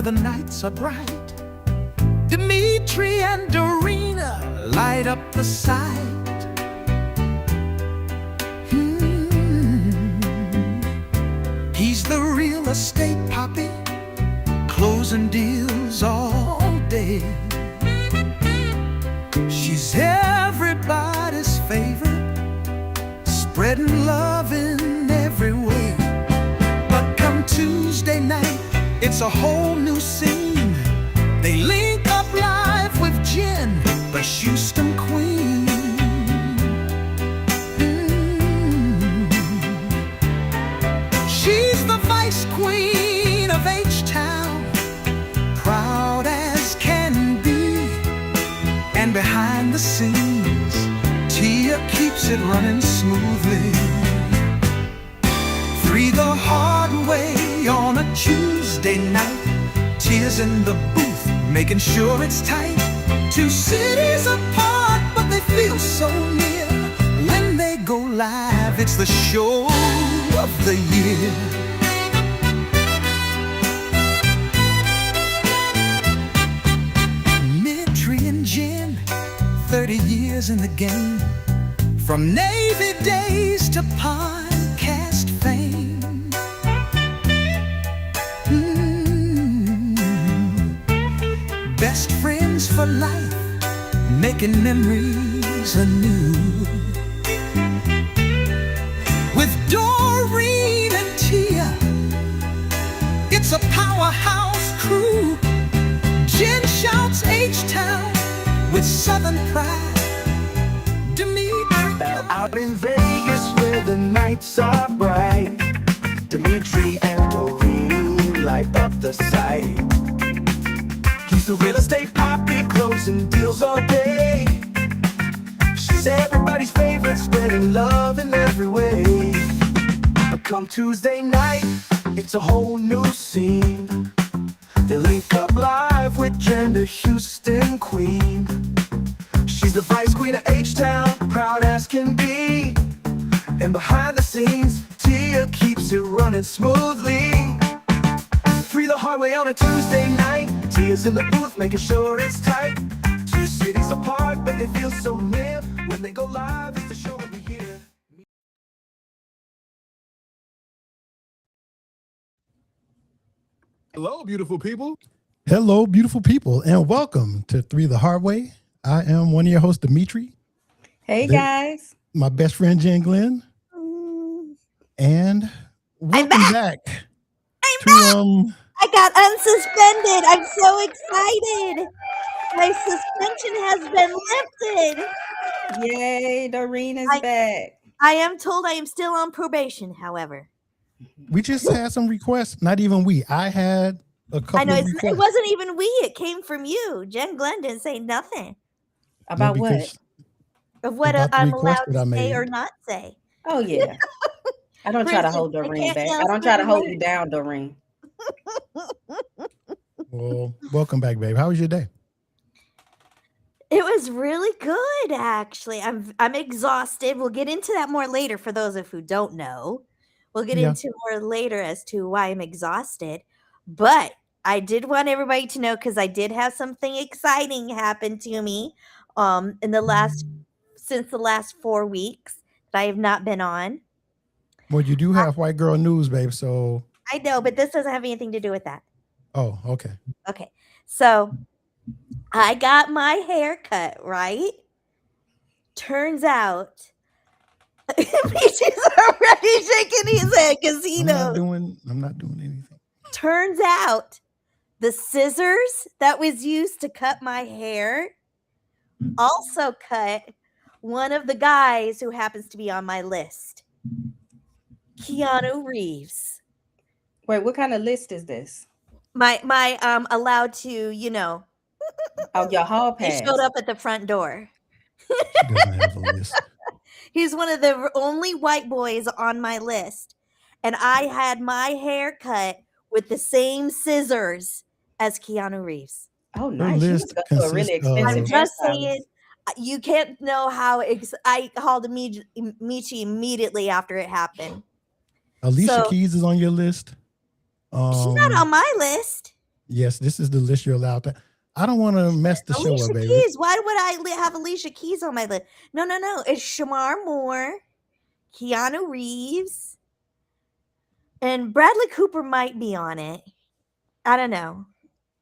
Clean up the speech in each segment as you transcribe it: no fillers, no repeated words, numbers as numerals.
where the nights are bright. Dimitri and Dorina light up the sight. He's the real estate poppy, closing deals all day. She's everybody's favorite, spreading love in every way. But come Tuesday night, it's a whole new scene. They link up live with Jen, the Houston queen. She's the vice queen of H-Town, proud as can be. And behind the scenes, Tia keeps it running smoothly. Three the hard way on a Tuesday night. Tia's in the booth, making sure it's tight. Two cities apart, but they feel so near. When they go live, it's the show of the year. Dimitri and Jen, 30 years in the game. From Navy days to podcast fame. Best friends for life, making memories anew. With Doreen and Tia, it's a powerhouse crew. Jen shouts H-Town with southern pride. Dimitri Out in Vegas where the nights are bright, Dimitri and Doreen light up the sight. He's the real estate poppy, closing deals all day. She's everybody's favorite, spreading love in every way. But come Tuesday night, it's a whole new scene. They link up live with Jen, the Houston queen. She's the vice queen of H-Town, proud as can be. And behind the scenes, Tia keeps it running smoothly. Three the hard way on a Tuesday night. Tia's in the booth, making sure it's tight. Two cities apart, but they feel so near. When they go live, it's the show of the year. Hello, beautiful people. Hello, beautiful people, and welcome to Three the Hard Way. I am one of your hosts, Dimitri. Hey, guys. My best friend, Jen Glenn. And welcome back. I got unsuspended. I'm so excited. My suspension has been lifted. Yay, Doreen is back. I am told I am still on probation, however. We just had some requests. Not even we. I had a couple I know of requests. it wasn't even we. It came from you. Jen Glenn didn't say nothing About No, what? because of what About the I'm request allowed that I to say made. or not say. Oh, yeah. I don't try to hold Prison, I Doreen can't back. yell I don't try to certain hold you words. down, Doreen. Well, welcome back, babe. How was your day? It was really good, actually. I'm exhausted. We'll get into that more later for those of who don't know. We'll get Yeah. into more later as to why I'm exhausted. But I did want everybody to know because I did have something exciting happen to me since the last 4 weeks that I have not been on. Well, you do have white girl news, babe. So, I know, but this doesn't have anything to do with that. oh, okay. Okay. So I got my hair cut, right? Turns out he's already shaking his head because he I'm knows. not doing anything. Turns out the scissors that was used to cut my hair also cut one of the guys who happens to be on my list, Keanu Reeves. Wait, what kind of list is this? My allowed to, Oh, your hall he pass. showed up at the front door. She doesn't have a list. He's one of the only white boys on my list. And I had my hair cut with the same scissors as Keanu Reeves. Oh, nice. You list must go to a really consists of- expensive I'm just hairstylist. saying, you can't know how I called Michi immediately after it happened. Alicia So- Keys is on your list. She's not on my list. Yes, this is the list you're allowed to. I don't want to mess the show Alicia up, baby. Keys. Why would I have Alicia Keys on my list? No. It's Shamar Moore, Keanu Reeves, and Bradley Cooper might be on it. I don't know.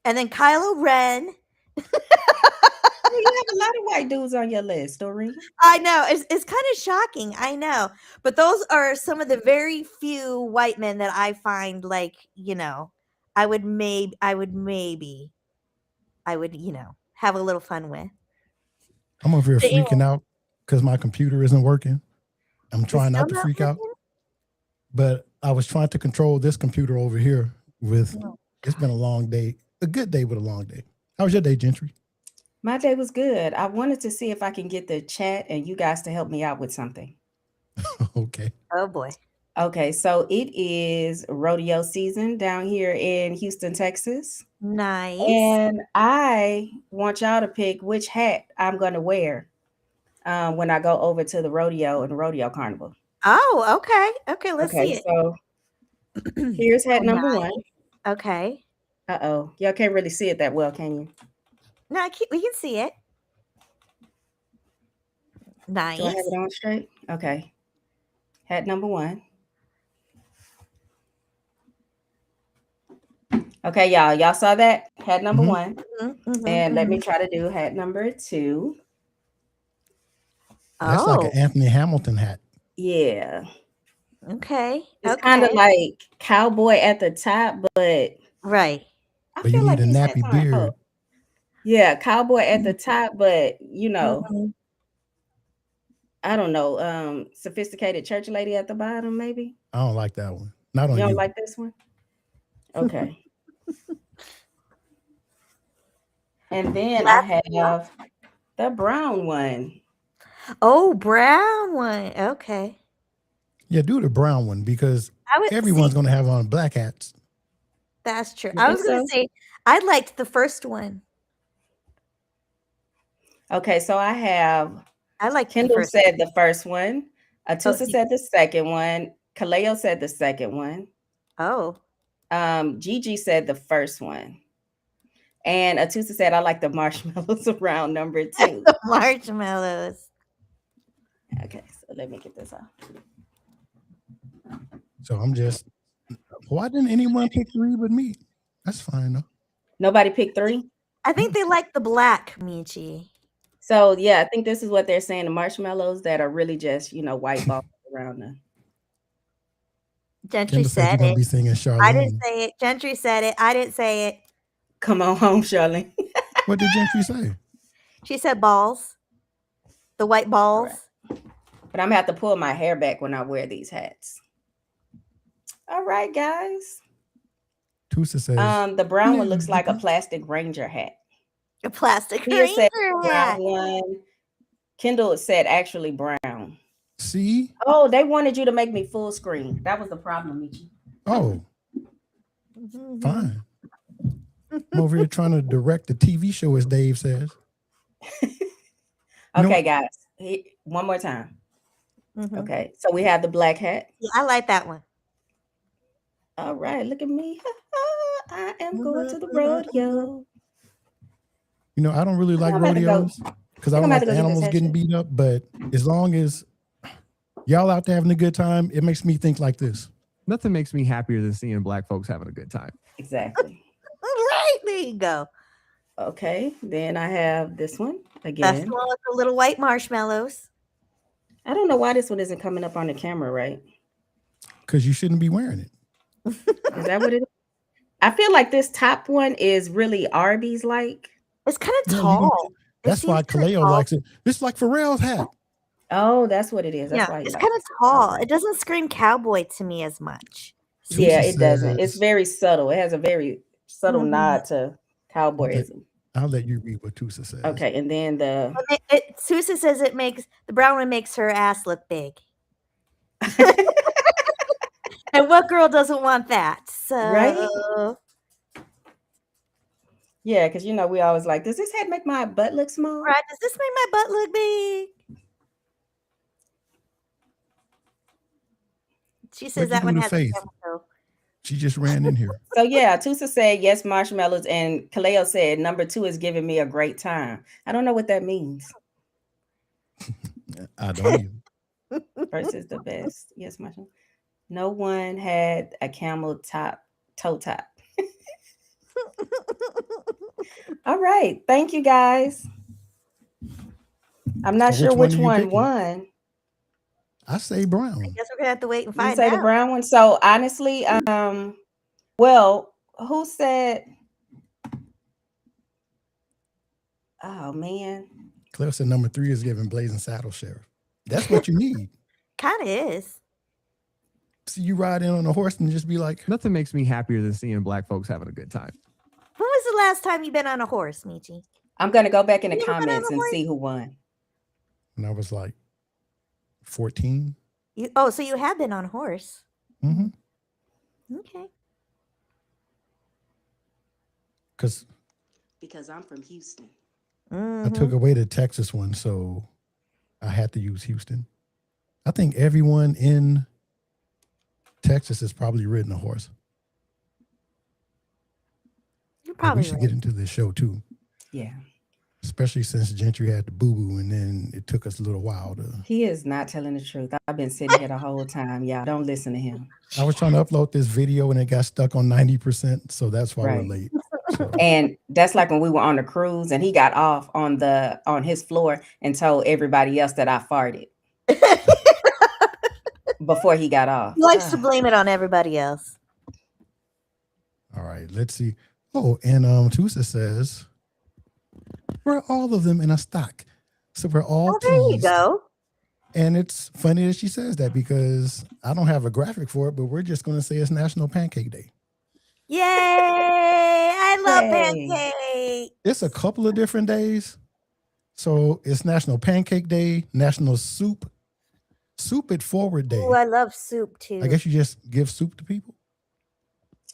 And then Kylo Ren. You have a lot of white dudes on your list, Doreen. I know. It's kind of shocking. I know. But those are some of the very few white men that I find like, I would have a little fun with. I'm over here But anyway, freaking out because my computer isn't working. I'm trying not to freak out, but I was trying to control this computer over here with, it's been a long day, a good day, but a long day. How was your day, Gentry? My day was good. I wanted to see if I can get the chat and you guys to help me out with something. Okay. Oh boy. Okay, so it is rodeo season down here in Houston, Texas. Nice. And I want y'all to pick which hat I'm going to wear when I go over to the rodeo and rodeo carnival. Oh, okay. Okay, let's see it. So here's hat number one. Okay. Uh-oh. Y'all can't really see it that well, can you? No, we can see it. Nice. Do I have it on straight? Okay. Hat number one. Okay, y'all. Y'all saw that? Hat number one. And let me try to do hat number two. That's like an Anthony Hamilton hat. Yeah. Okay. It's kind of like cowboy at the top, but right. But you need a nappy beard. Yeah, cowboy at the top, but I don't know, sophisticated church lady at the bottom, maybe. I don't like that one. Not on you. You don't like this one? Okay. And then I have the brown one. Oh, brown one. Okay. Yeah, do the brown one because everyone's going to have on black hats. That's true. I was going to say, I liked the first one. Okay, so I like Kendall said the first one. Atusa said the second one. Kaleo said the second one. Oh. Gigi said the first one. And Atusa said, I like the marshmallows around number two. The marshmallows. Okay, so let me get this off. So why didn't anyone pick three but me? That's fine though. Nobody picked three? I think they like the black, Michi. So yeah, I think this is what they're saying. The marshmallows that are really just, white balls around them. Gentry said it. Be singing Charlene. I didn't say it. Gentry said it. I didn't say it. Come on home, Charlene. What did Gentry say? She said balls. The white balls. Right. But I'm going to have to pull my hair back when I wear these hats. All right, guys. Tusa says. The brown one looks like a plastic ranger hat. A plastic ranger hat. One. Kendall said actually brown. See? Oh, they wanted you to make me full screen. That was the problem, Michi. Oh. Fine. I'm over here trying to direct the TV show, as Dave says. Okay, guys. One more time. Okay, so we have the black hat. Yeah, I like that one. All right, look at me. I am going to the rodeo. I don't really like rodeos because I don't like animals getting beat up. But as long as y'all out there having a good time, it makes me think like this. Nothing makes me happier than seeing black folks having a good time. Exactly. Right, there you go. Okay, then I have this one again. That's the one with the little white marshmallows. I don't know why this one isn't coming up on the camera, right? Because you shouldn't be wearing it. Is that what it is? I feel like this top one is really Arby's like. It's kind of tall. That's why Kaleo likes it. It's like Pharrell's hat. Oh, that's what it is. That's why it's kind of tall. It doesn't scream cowboy to me as much. Yeah, it doesn't. It's very subtle. It has a very subtle nod to cowboyism. I'll let you read what Tusa says. Okay, and then Tusa says the brown one makes her ass look big. And what girl doesn't want that? So right? Yeah, because we always like, does this hat make my butt look small? Right? Does this make my butt look big? She says that one has a camel toe. She just ran in here. So yeah, Tusa said yes, marshmallows, and Kaleo said number 2 is giving me a great time. I don't know what that means. I don't even. First is the best. Yes, marshmallow. No one had a camel toe top. All right, thank you guys. I'm not So sure which are you one picking? won. I say brown. I guess we're gonna have to wait and You find say out. the brown one. So honestly, well, who said? Oh man, Claire said number 3 is giving Blazing Saddle Sheriff. That's what you need. Kind of is. See you ride in on a horse and just be like, Nothing makes me happier than seeing black folks having a good time. When was the last time you been on a horse, Michi? I'm gonna go back in the You ever been on comments a and horse? see who won. and I was like 14. So you have been on a horse. Mm-hmm. Okay. Because I'm from Houston. I took away the Texas one, so I had to use Houston. I think everyone in Texas has probably ridden a horse. You're But probably we should right. get into this show too. Yeah. Especially since Gentry had the boo-boo and then it took us a little while to... He is not telling the truth. I've been sitting here the whole time. Y'all don't listen to him. I was trying to upload this video and it got stuck on 90%, so that's why we're late. So. And that's like when we were on the cruise and he got off on his floor and told everybody else that I farted before he got off. He likes to blame it on everybody else. All right, let's see. Oh, and Tusa says, we're all of them in a stock. So we're all there you teased. go. And it's funny that she says that because I don't have a graphic for it, but we're just going to say it's National Pancake Day. Yay! I love pancakes. It's a couple of different days. So it's National Pancake Day, National Soup It Forward Day. Oh, I love soup too. I guess you just give soup to people.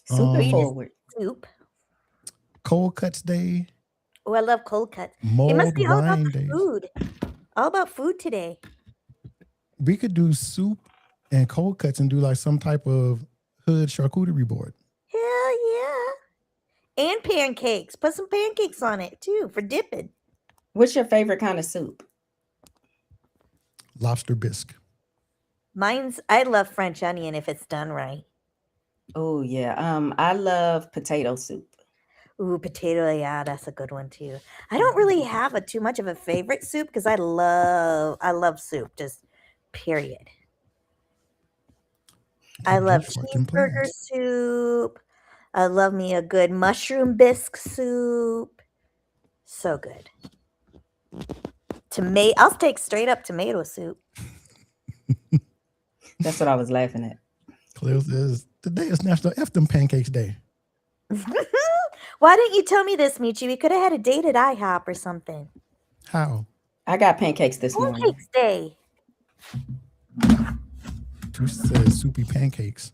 Soup it forward. Soup. Cold Cuts Day. Oh, I love cold cuts. Mold It must be all about Wine the Days. food. All about food today. We could do soup and cold cuts and do like some type of hood charcuterie board. Hell yeah. And pancakes. Put some pancakes on it too for dipping. What's your favorite kind of soup? Lobster bisque. I love French onion if it's done right. Oh yeah. I love potato soup. Ooh, potato, yeah, that's a good one too. I don't really have too much of a favorite soup because I love soup, just period. I love cheeseburger soup. I love me a good mushroom bisque soup. So good. I'll take straight up tomato soup. That's what I was laughing at. Cleo says, today is National F.A.W.N Pancakes Day. Why didn't you tell me this, Michi? We could have had a date at IHOP or something. How? I got pancakes this morning. Pancakes Day. Who says soupy pancakes?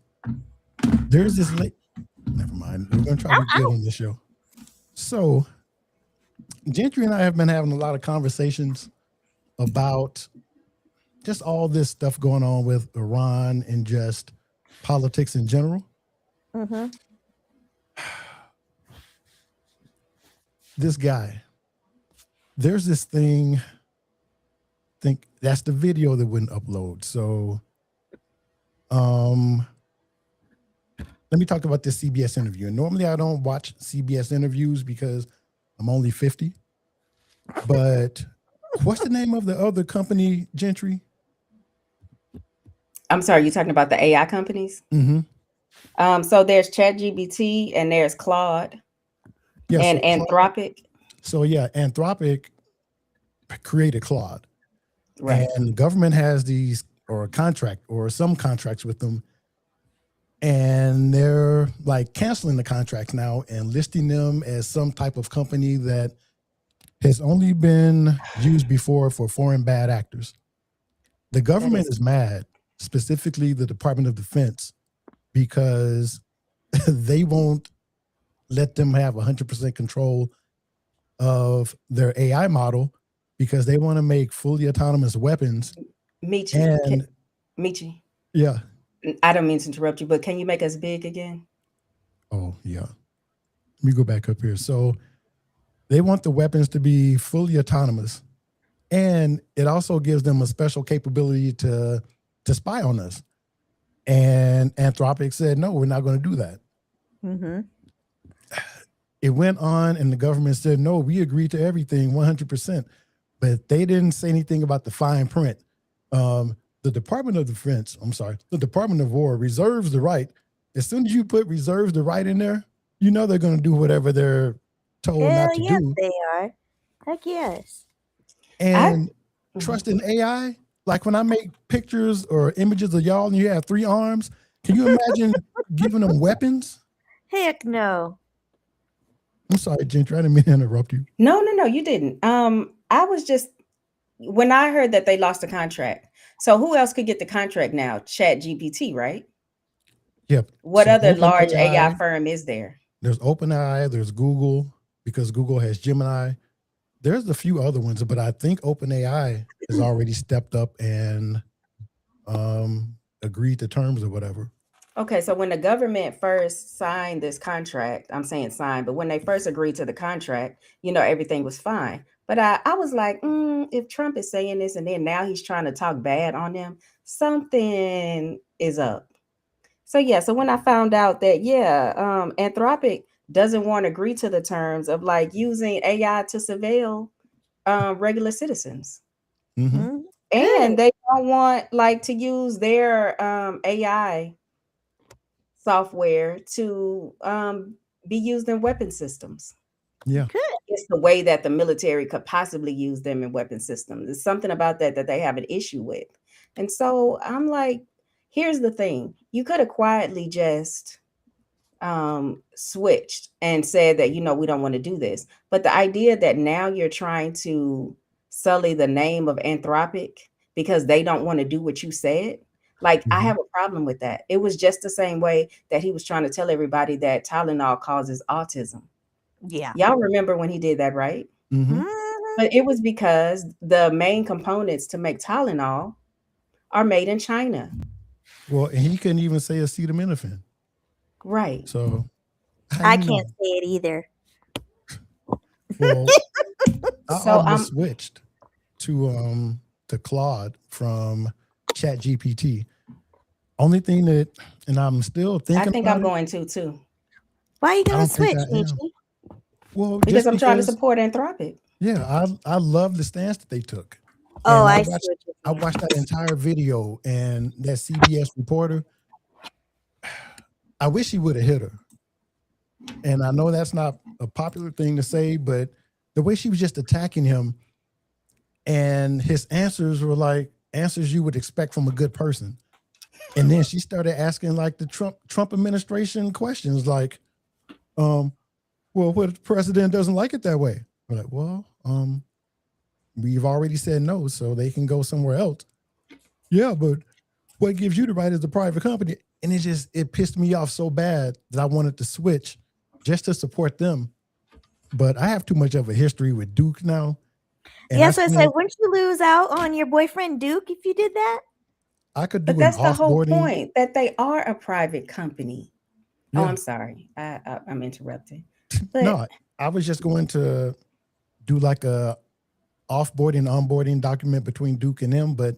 There's this never mind. We're going to try to get on this show. So, Gentry and I have been having a lot of conversations about just all this stuff going on with Iran and just politics in general. Mm-hmm. This guy, there's this thing, I think that's the video that wouldn't upload. So, let me talk about this CBS interview. And normally I don't watch CBS interviews because I'm only 50. But what's the name of the other company, Gentry? I'm sorry, you're talking about the AI companies? Mm-hmm. So there's ChatGPT and there's Claude and Anthropic. So yeah, Anthropic created Claude. Right. And the government has these or a contract or some contracts with them. And they're like canceling the contracts now and listing them as some type of company that has only been used before for foreign bad actors. The government is mad, specifically the Department of Defense, because they won't let them have 100% control of their AI model because they want to make fully autonomous weapons. Michi. And Michi. yeah. I don't mean to interrupt you, but can you make us big again? Oh, yeah. Let me go back up here. So they want the weapons to be fully autonomous. And it also gives them a special capability to spy on us. And Anthropic said, no, we're not going to do that. Mm-hmm. It went on and the government said, no, we agree to everything 100%. But they didn't say anything about the fine print. The Department of Defense, the Department of War reserves the right. As soon as you put reserves the right in there, you know they're going to do whatever they're told not to do. They are. Heck yes. And trust in AI, like when I make pictures or images of y'all and you have 3 arms, can you imagine giving them weapons? Heck no. I'm sorry, Gentry, I didn't mean to interrupt you. No, you didn't. I was just, when I heard that they lost the contract. So who else could get the contract now? ChatGPT, right? Yep. What So other large OpenAI, AI firm is there? There's OpenAI, there's Google, because Google has Gemini. There's a few other ones, but I think OpenAI has already stepped up and agreed to terms or whatever. Okay, so when the government first signed this contract, I'm saying signed, but when they first agreed to the contract, everything was fine. But I was like, if Trump is saying this and then now he's trying to talk bad on them, something is up. So yeah, so when I found out that Anthropic doesn't want to agree to the terms of like using AI to surveil regular citizens. Mm-hmm. And they don't want like to use their AI software to be used in weapon systems. Yeah. It's the way that the military could possibly use them in weapon systems. There's something about that they have an issue with. And so I'm like, here's the thing. You could have quietly just switched and said that, we don't want to do this. But the idea that now you're trying to sully the name of Anthropic because they don't want to do what you said, like, I have a problem with that. It was just the same way that he was trying to tell everybody that Tylenol causes autism. Yeah. Y'all remember when he did that, right? Mm-hmm. But it was because the main components to make Tylenol are made in China. Well, and he couldn't even say acetaminophen. Right. So I can't say it either. Well, I almost switched to Claude from ChatGPT. Only thing that, and I'm still thinking. I think I'm going to too. Why are you going to switch, Michi? Well, because I'm trying to support Anthropic. Yeah, I love the stance that they took. Oh, I watched that entire video, and that CBS reporter, I wish he would have hit her. And I know that's not a popular thing to say, but the way she was just attacking him and his answers were like answers you would expect from a good person. And then she started asking like the Trump administration questions like, well, what if the president doesn't like it that way? We're like, well, we've already said no, so they can go somewhere else. Yeah, but what gives you the right as a private company? And it pissed me off so bad that I wanted to switch just to support them. But I have too much of a history with Duke now. Yes, I said, wouldn't you lose out on your boyfriend Duke if you did that? I could do. But that's the whole point, that they are a private company. Yeah. Oh, I'm sorry, I'm interrupting. But no, I was just going to do like a offboarding, onboarding document between Duke and them, but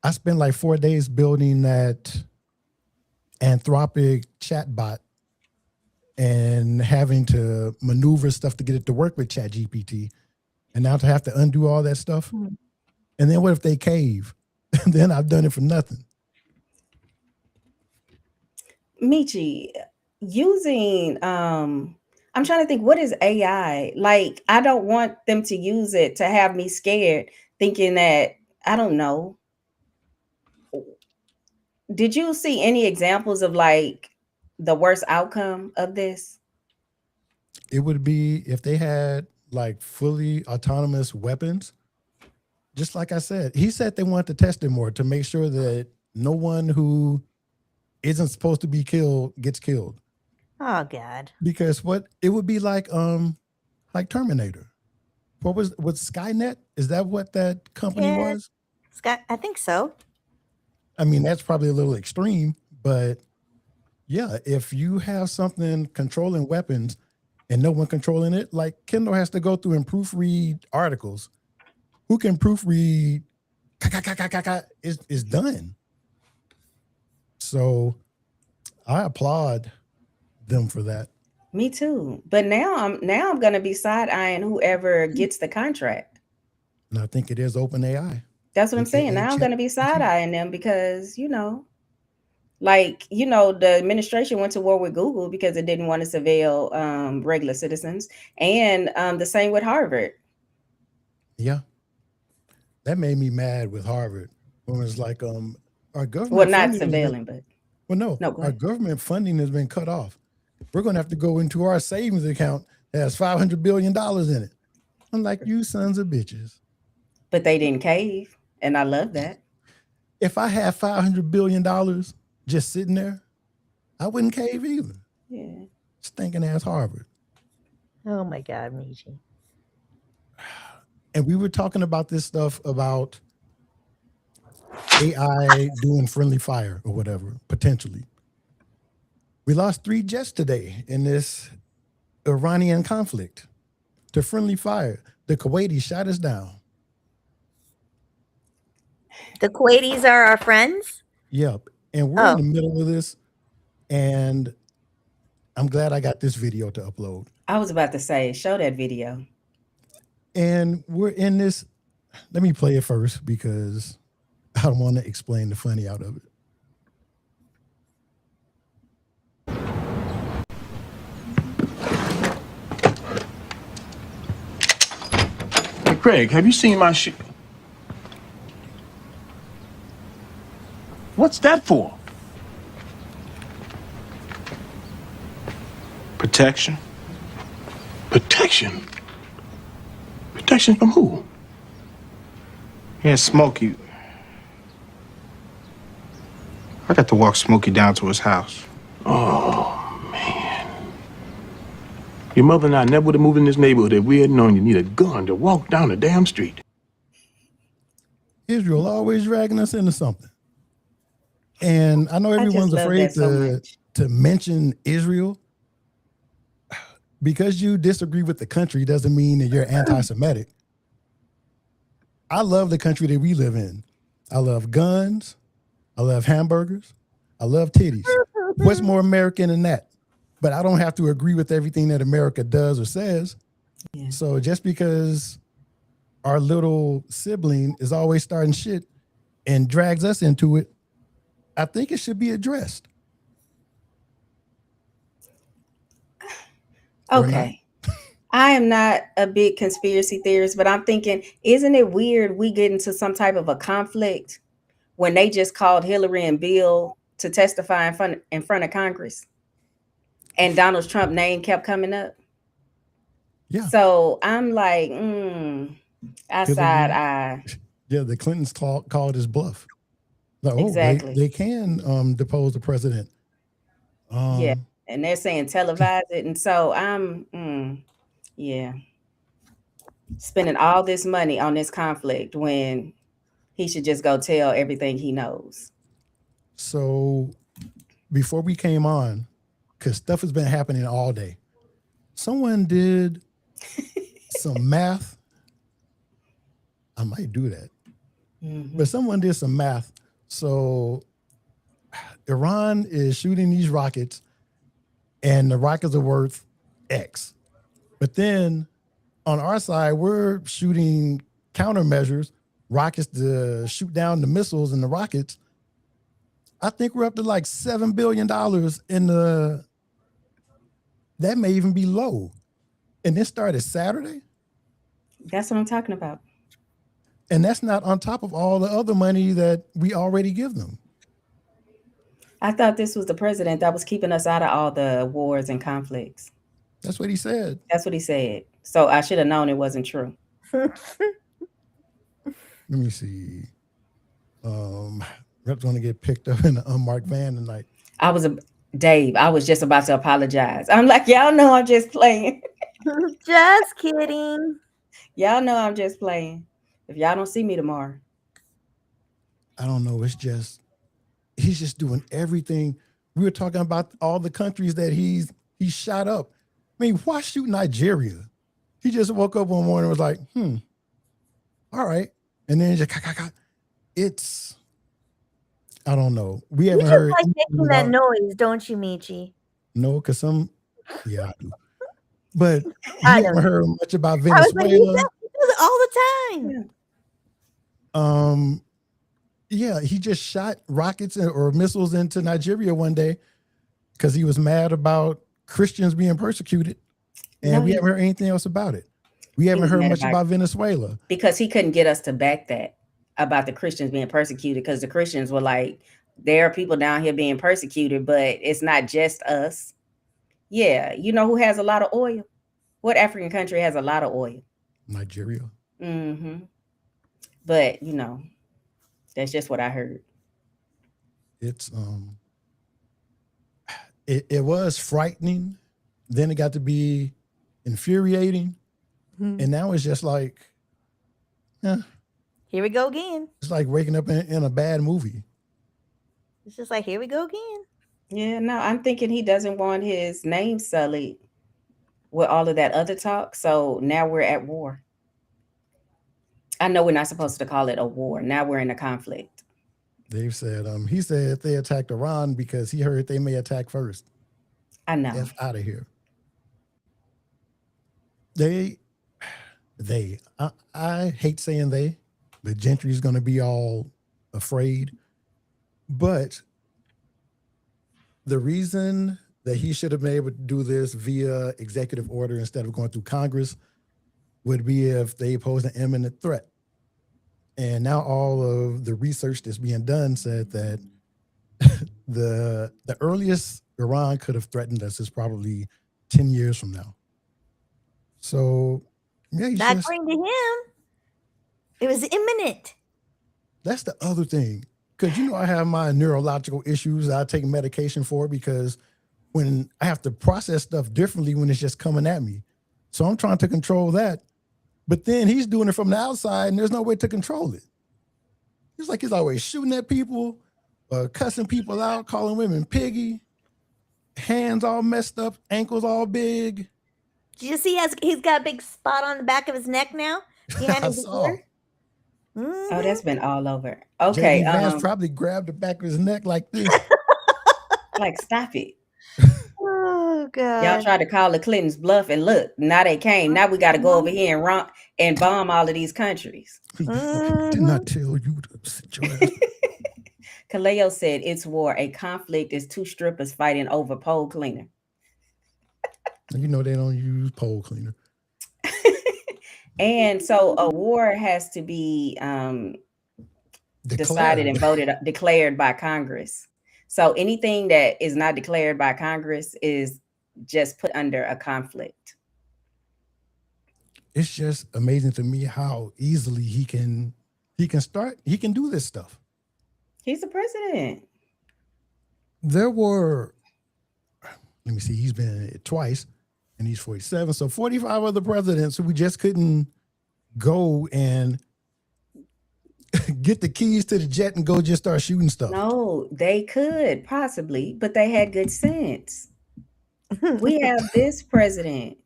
I spent like 4 days building that Anthropic chatbot and having to maneuver stuff to get it to work with ChatGPT. And now to have to undo all that stuff. And then what if they cave? Then I've done it for nothing. Michi, using, I'm trying to think, what is AI? Like, I don't want them to use it to have me scared, thinking that, I don't know. Did you see any examples of like the worst outcome of this? It would be if they had like fully autonomous weapons. Just like I said, he said they wanted to test it more to make sure that no one who isn't supposed to be killed gets killed. Oh God. Because it would be like Terminator. What was Skynet? Is that what that company was? I think so. I mean, that's probably a little extreme, but Yeah, if you have something controlling weapons and no one controlling it, like Kendall has to go through and proofread articles. Who can proofread? Is done. So I applaud them for that. Me too. But now I'm gonna be side eyeing whoever gets the contract. And I think it is OpenAI. That's what I'm saying. AKA Now I'm gonna be side ChatGPT. eyeing them because like the administration went to war with Google because it didn't want to surveil regular citizens, and the same with Harvard. Yeah, that made me mad with Harvard when it's like, our Well, government not funding has been, surveilling, but well, no, no, go our ahead. government funding has been cut off. We're going to have to go into our savings account that has $500 billion in it. I'm like, you sons of bitches. But they didn't cave, and I love that. If I had $500 billion just sitting there, I wouldn't cave either. Yeah. Stinking ass Harvard. Oh my God, Michi. And we were talking about this stuff about AI doing friendly fire or whatever, potentially. We lost 3 jets today in this Iranian conflict to friendly fire. The Kuwaitis shot us down. The Kuwaitis are our friends? Yep. And we're in the middle of this. And I'm glad I got this video to upload. I was about to say, show that video. And we're in this. Let me play it first because I don't want to explain the funny out of it. Hey, Craig, have you seen my shoe? What's that for? Protection. Protection? Protection from who? Yeah, Smokey. I got to walk Smokey down to his house. Oh, man. Your mother and I never would have moved in this neighborhood if we had known you need a gun to walk down the damn street. Israel always dragging us into something. And I know everyone's afraid to mention Israel. Because you disagree with the country doesn't mean that you're anti-Semitic. I love the country that we live in. I love guns. I love hamburgers. I love titties. What's more American than that? But I don't have to agree with everything that America does or says. Yeah. So just because our little sibling is always starting shit and drags us into it, I think it should be addressed. Okay. I am not a big conspiracy theorist, but I'm thinking, isn't it weird we get into some type of a conflict when they just called Hillary and Bill to testify in front of Congress and Donald Trump's name kept coming up? Yeah. So I'm like, I side eye. Yeah, the Clintons called his bluff. Like, exactly. They can depose the president. Yeah. And they're saying televise it. And so I'm, spending all this money on this conflict when he should just go tell everything he knows. So before we came on, because stuff has been happening all day, someone did some math. I might do that. Mm-hmm. But someone did some math. So Iran is shooting these rockets and the rockets are worth X. But then on our side, we're shooting countermeasures, rockets to shoot down the missiles and the rockets. I think we're up to like $7 billion that may even be low. And this started Saturday. That's what I'm talking about. And that's not on top of all the other money that we already give them. I thought this was the president that was keeping us out of all the wars and conflicts. That's what he said. That's what he said. So I should have known it wasn't true. Let me see. Rep's going to get picked up in an unmarked van tonight. Dave, I was just about to apologize. I'm like, y'all know I'm just playing. Just kidding. Y'all know I'm just playing. If y'all don't see me tomorrow. I don't know. It's just, he's just doing everything. We were talking about all the countries that he shot up. I mean, why shoot Nigeria? He just woke up one morning and was like, all right. And then just, it's, I don't know. We You haven't just heard. like making that noise, don't you, Michi? No, because yeah, I do. But I you know. haven't heard much about I was like, he Venezuela. does it all the time. Yeah, he just shot rockets or missiles into Nigeria one day because he was mad about Christians being persecuted. And we haven't heard anything else about it. We haven't heard much about Venezuela. Because he couldn't get us to back that about the Christians being persecuted, because the Christians were like, there are people down here being persecuted, but it's not just us. Yeah. You know who has a lot of oil? What African country has a lot of oil? Nigeria. Mm-hmm. But, you know, that's just what I heard. It's it was frightening. Then it got to be infuriating. And now it's just like, here we go again. It's like waking up in a bad movie. It's just like, here we go again. Yeah, no, I'm thinking he doesn't want his name sullied with all of that other talk. So now we're at war. I know we're not supposed to call it a war. Now we're in a conflict. Dave said, he said they attacked Iran because he heard they may attack first. I know. F out of here. I hate saying they. The gentry's going to be all afraid. But the reason that he should have been able to do this via executive order instead of going through Congress would be if they posed an imminent threat. And now all of the research that's being done said that the earliest Iran could have threatened us is probably 10 years from now. So, yeah, not according to him. It was imminent. That's the other thing. Because, you know, I have my neurological issues I take medication for because when I have to process stuff differently when it's just coming at me. So I'm trying to control that. But then he's doing it from the outside and there's no way to control it. It's like he's always shooting at people, cussing people out, calling women piggy, hands all messed up, ankles all big. Did you see he's got a big spot on the back of his neck now? I saw. Oh, that's been all over. Okay. Vance probably grabbed the back of his neck like this. Like, stop it. Oh, God. Y'all tried to call the Clintons bluff, and look, now they came. Now we got to go over here and bomb all of these countries. Did not tell you to sit your ass. Kaleo said it's war. A conflict is two strippers fighting over pole cleaner. You know they don't use pole cleaner. And so a war has to be decided and declared by Congress. So anything that is not declared by Congress is just put under a conflict. It's just amazing to me how easily he can do this stuff. He's the president. There were, let me see, he's been twice and he's 47. So 45 other presidents who we just couldn't go and get the keys to the jet and go just start shooting stuff. No, they could possibly, but they had good sense. We have this president.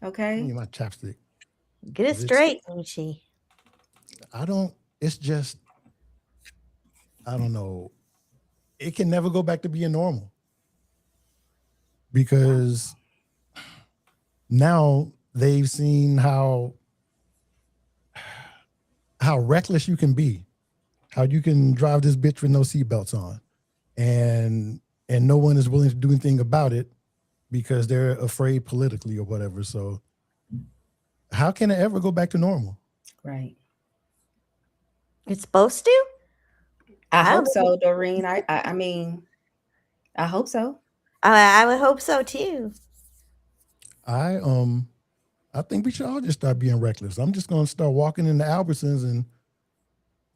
Okay. I need my chapstick. Get it straight, Michi. I don't know. It can never go back to being normal. Because now they've seen how reckless you can be, how you can drive this bitch with no seatbelts on, and no one is willing to do anything about it because they're afraid politically or whatever. So how can it ever go back to normal? Right. It's supposed to? I hope so, Doreen. I mean, I hope so. I would hope so too. I think we should all just start being reckless. I'm just gonna start walking into Albertsons and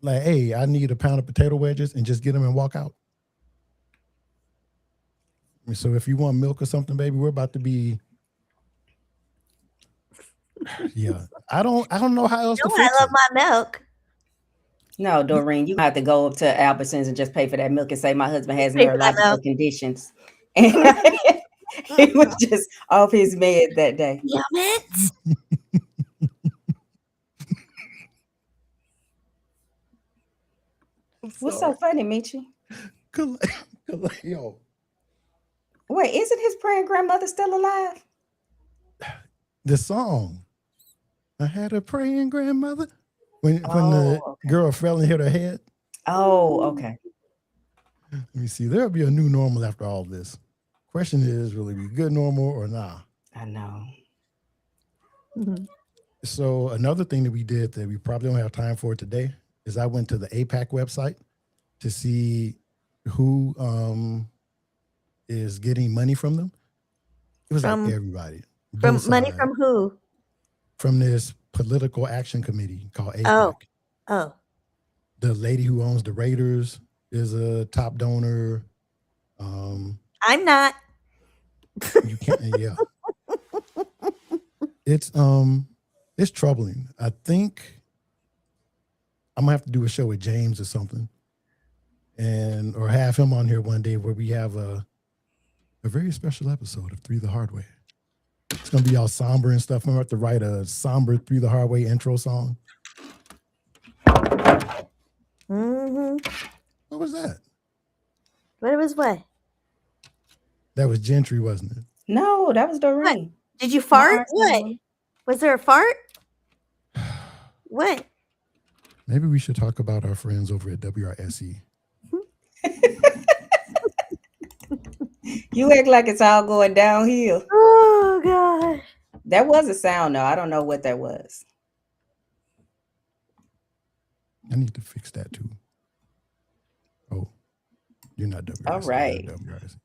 like, hey, I need a pound of potato wedges and just get them and walk out. So if you want milk or something, baby, we're about to be. Yeah, I don't know how else to fix I love it. my milk. No, Doreen, you have to go up to Albertsons and just pay for that milk and say my husband has Pay for that neurological milk. conditions. And he was just off his meds that day. Damn it. What's so funny, Michi? Yo, Wait, isn't his praying grandmother still alive? the song. I had a praying grandmother. When the okay. girl fell and hit her head. Oh, okay. Let me see. There'll be a new normal after all this. Question is, will it be good normal or nah? I know. So another thing that we did that we probably don't have time for today is I went to the APAC website to see who is getting money from them. It was like everybody. From Both money sides. from who? From this political action committee called APAC. Oh. The lady who owns the Raiders is a top donor. I'm not. You can't. Yeah. It's troubling. I think I'm gonna have to do a show with James or something, or have him on here one day where we have a very special episode of Three the Hard Way. It's gonna be all somber and stuff. I'm gonna have to write a somber Three the Hard Way intro song. What was that? What was what? That was Gentry, wasn't it? No, that was Doreen. What? Did you fart? What? Was there a fart? What? Maybe we should talk about our friends over at WRSE. You act like it's all going downhill. Oh, God. That was a sound, though. I don't know what that was. I need to fix that, too. Oh, you're not WRSE. All right. WRSE.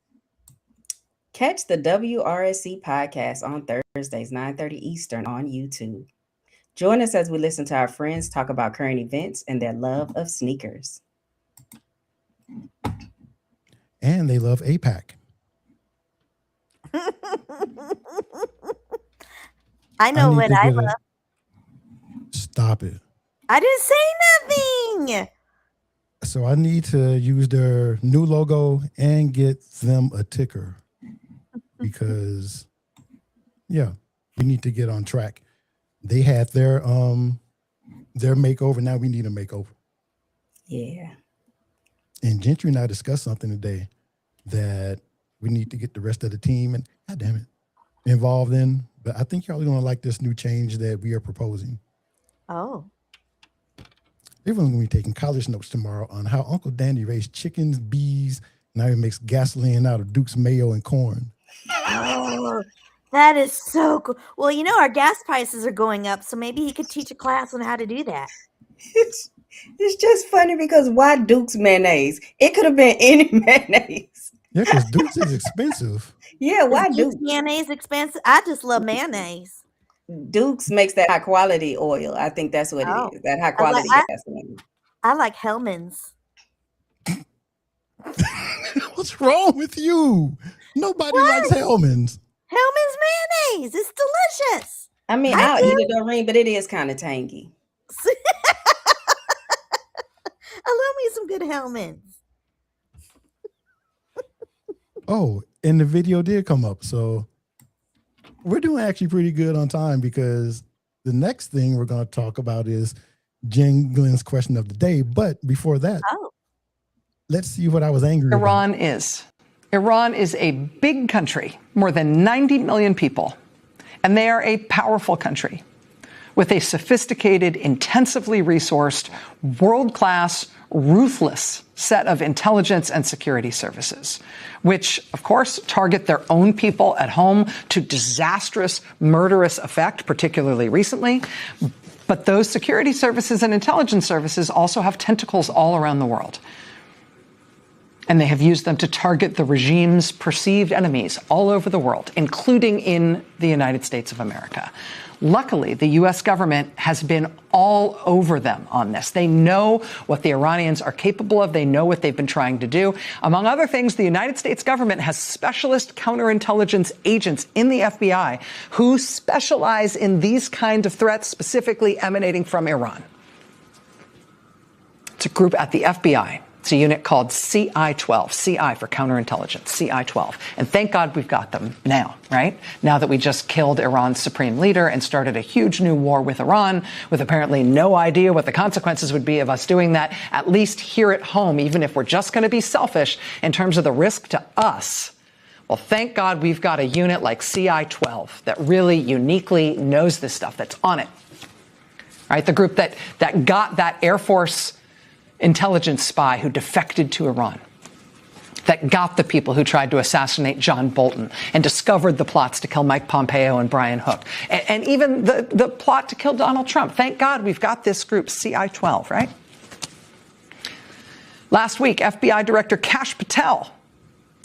Catch the WRSC podcast on Thursdays, 9:30 Eastern on YouTube. Join us as we listen to our friends talk about current events and their love of sneakers. And they love APAC. I know what I love. Stop it. I didn't say nothing. So I need to use their new logo and get them a ticker because, yeah, we need to get on track. They had their makeover. Now we need a makeover. Yeah. And Gentry and I discussed something today that we need to get the rest of the team and, God damn it, involved in. But I think y'all are going to like this new change that we are proposing. Oh. Everyone's going to be taking college notes tomorrow on how Uncle Danny raised chickens, bees, now he makes gasoline out of Duke's mayo and corn. Oh, that is so cool. Well, you know, our gas prices are going up, so maybe he could teach a class on how to do that. It's just funny because why Duke's mayonnaise? It could have been any mayonnaise. Yeah, because Duke's is expensive. Yeah, why Duke's Duke's? mayonnaise expensive? I just love mayonnaise. Duke's makes that high quality oil. I think that's what it is. That high quality gasoline. I like Hellman's. What's wrong with you? Nobody likes Hellman's. Hellman's mayonnaise. It's delicious. I mean, I'll eat it, Doreen, but it is kind of tangy. I love me some good Hellman's. Oh, and the video did come up. So we're doing actually pretty good on time because the next thing we're going to talk about is Jen Glenn's question of the day. But before that, let's see what I was angry about. Iran is a big country, more than 90 million people, and they are a powerful country with a sophisticated, intensively resourced, world-class, ruthless set of intelligence and security services, which, of course, target their own people at home to disastrous, murderous effect, particularly recently. But those security services and intelligence services also have tentacles all around the world. And they have used them to target the regime's perceived enemies all over the world, including in the United States of America. Luckily, the U.S. government has been all over them on this. They know what the Iranians are capable of. They know what they've been trying to do. Among other things, the United States government has specialist counterintelligence agents in the FBI who specialize in these kind of threats, specifically emanating from Iran. It's a group at the FBI. It's a unit called CI-12, CI for counterintelligence, CI-12. And thank God we've got them now, right? Now that we just killed Iran's supreme leader and started a huge new war with Iran, with apparently no idea what the consequences would be of us doing that, at least here at home, even if we're just going to be selfish in terms of the risk to us. Well, thank God we've got a unit like CI-12 that really uniquely knows this stuff, that's on it. Right? The group that got that Air Force intelligence spy who defected to Iran, that got the people who tried to assassinate John Bolton and discovered the plots to kill Mike Pompeo and Brian Hook, and even the plot to kill Donald Trump. Thank God we've got this group, CI-12, right? Last week, FBI Director Kash Patel,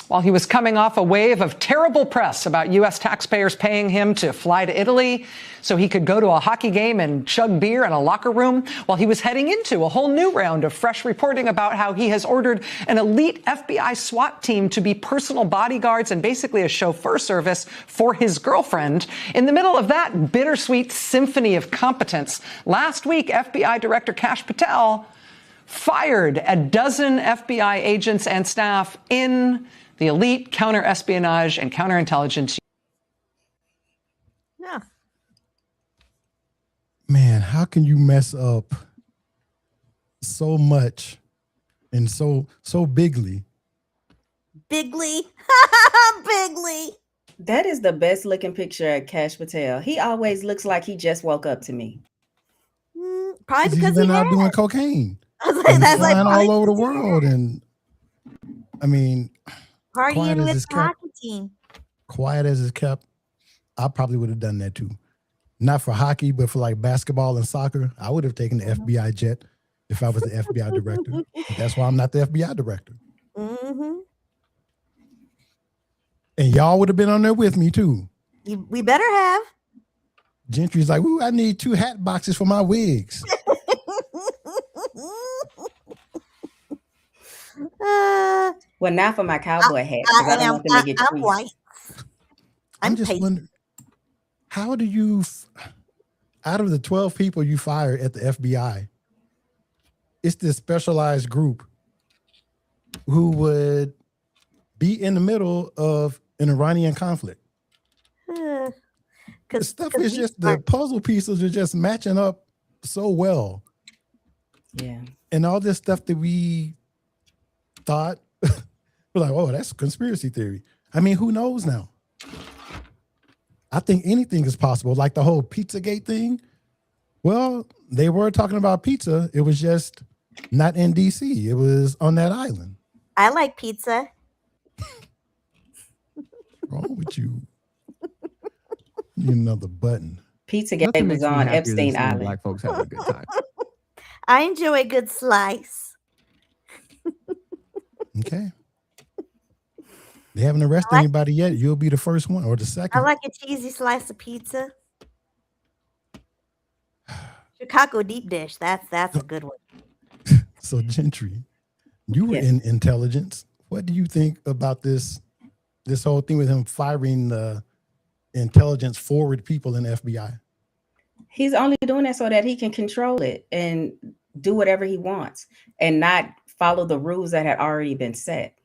while he was coming off a wave of terrible press about U.S. taxpayers paying him to fly to Italy so he could go to a hockey game and chug beer in a locker room, while he was heading into a whole new round of fresh reporting about how he has ordered an elite FBI SWAT team to be personal bodyguards and basically a chauffeur service for his girlfriend. In the middle of that bittersweet symphony of competence, last week, FBI Director Kash Patel fired a dozen FBI agents and staff in the elite counter-espionage and counterintelligence. Yeah. Man, how can you mess up so much and so bigly? Bigly. Bigly. That is the best looking picture of Kash Patel. He always looks like he just woke up to me. Probably He's because been he out has. doing cocaine. I was like, And that's like flying probably all over the because he world. has. And I mean, quiet Partying as with it's the kept, hockey team. quiet as it's kept, I probably would have done that too. Not for hockey, but for like basketball and soccer. I would have taken the FBI jet if I was the FBI director. But that's why I'm not the FBI director. Mm-hmm. And y'all would have been on there with me too. We better have. Gentry's like, ooh, I need 2 hat boxes for my wigs. Well, not for my cowboy hat, because I don't want them to get I'm creased. white. I'm just pasty. wondering, how do you, out of the 12 people you fired at the FBI, it's this specialized group who would be in the middle of an Iranian conflict? The stuff is just, the puzzle pieces are just matching up so well. Yeah. And all this stuff that we thought, we're like, oh, that's conspiracy theory. I mean, who knows now? I think anything is possible. Like the whole Pizzagate thing. Well, they were talking about pizza. It was just not in DC. It was on that island. I like pizza. What's wrong with you? Need another button. Pizzagate was on Epstein Island. Black folks having a good time. I enjoy a good slice. Okay. They haven't arrested anybody yet. You'll be the first one or the second. I like a cheesy slice of pizza. Chicago deep dish. That's a good one. So Gentry, you were in intelligence. What do you think about this whole thing with him firing the intelligence forward people in the FBI? He's only doing that so that he can control it and do whatever he wants and not follow the rules that had already been set.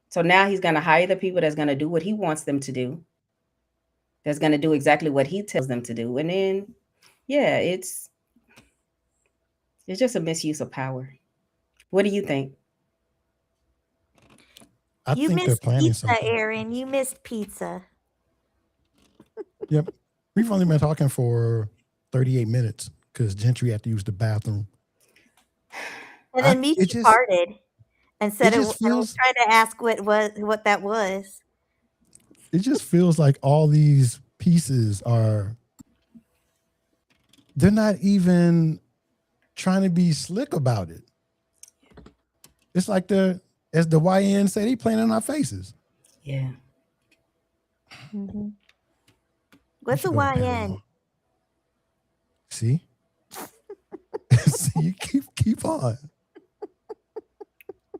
So now he's going to hire the people that's going to do what he wants them to do. That's going to do exactly what he tells them to do. And then, yeah, it's just a misuse of power. What do you think? I You think they're missed planning pizza, something. Aaron. You missed pizza. Yep. We've only been talking for 38 minutes because Gentry had to use the bathroom. And then Michi farted and said it I just was trying to ask what that was. It just feels like all these pieces they're not even trying to be slick about it. It's like as the YN said, he playing in our faces. Yeah. Mm-hmm. What's a YN? See? See, keep on.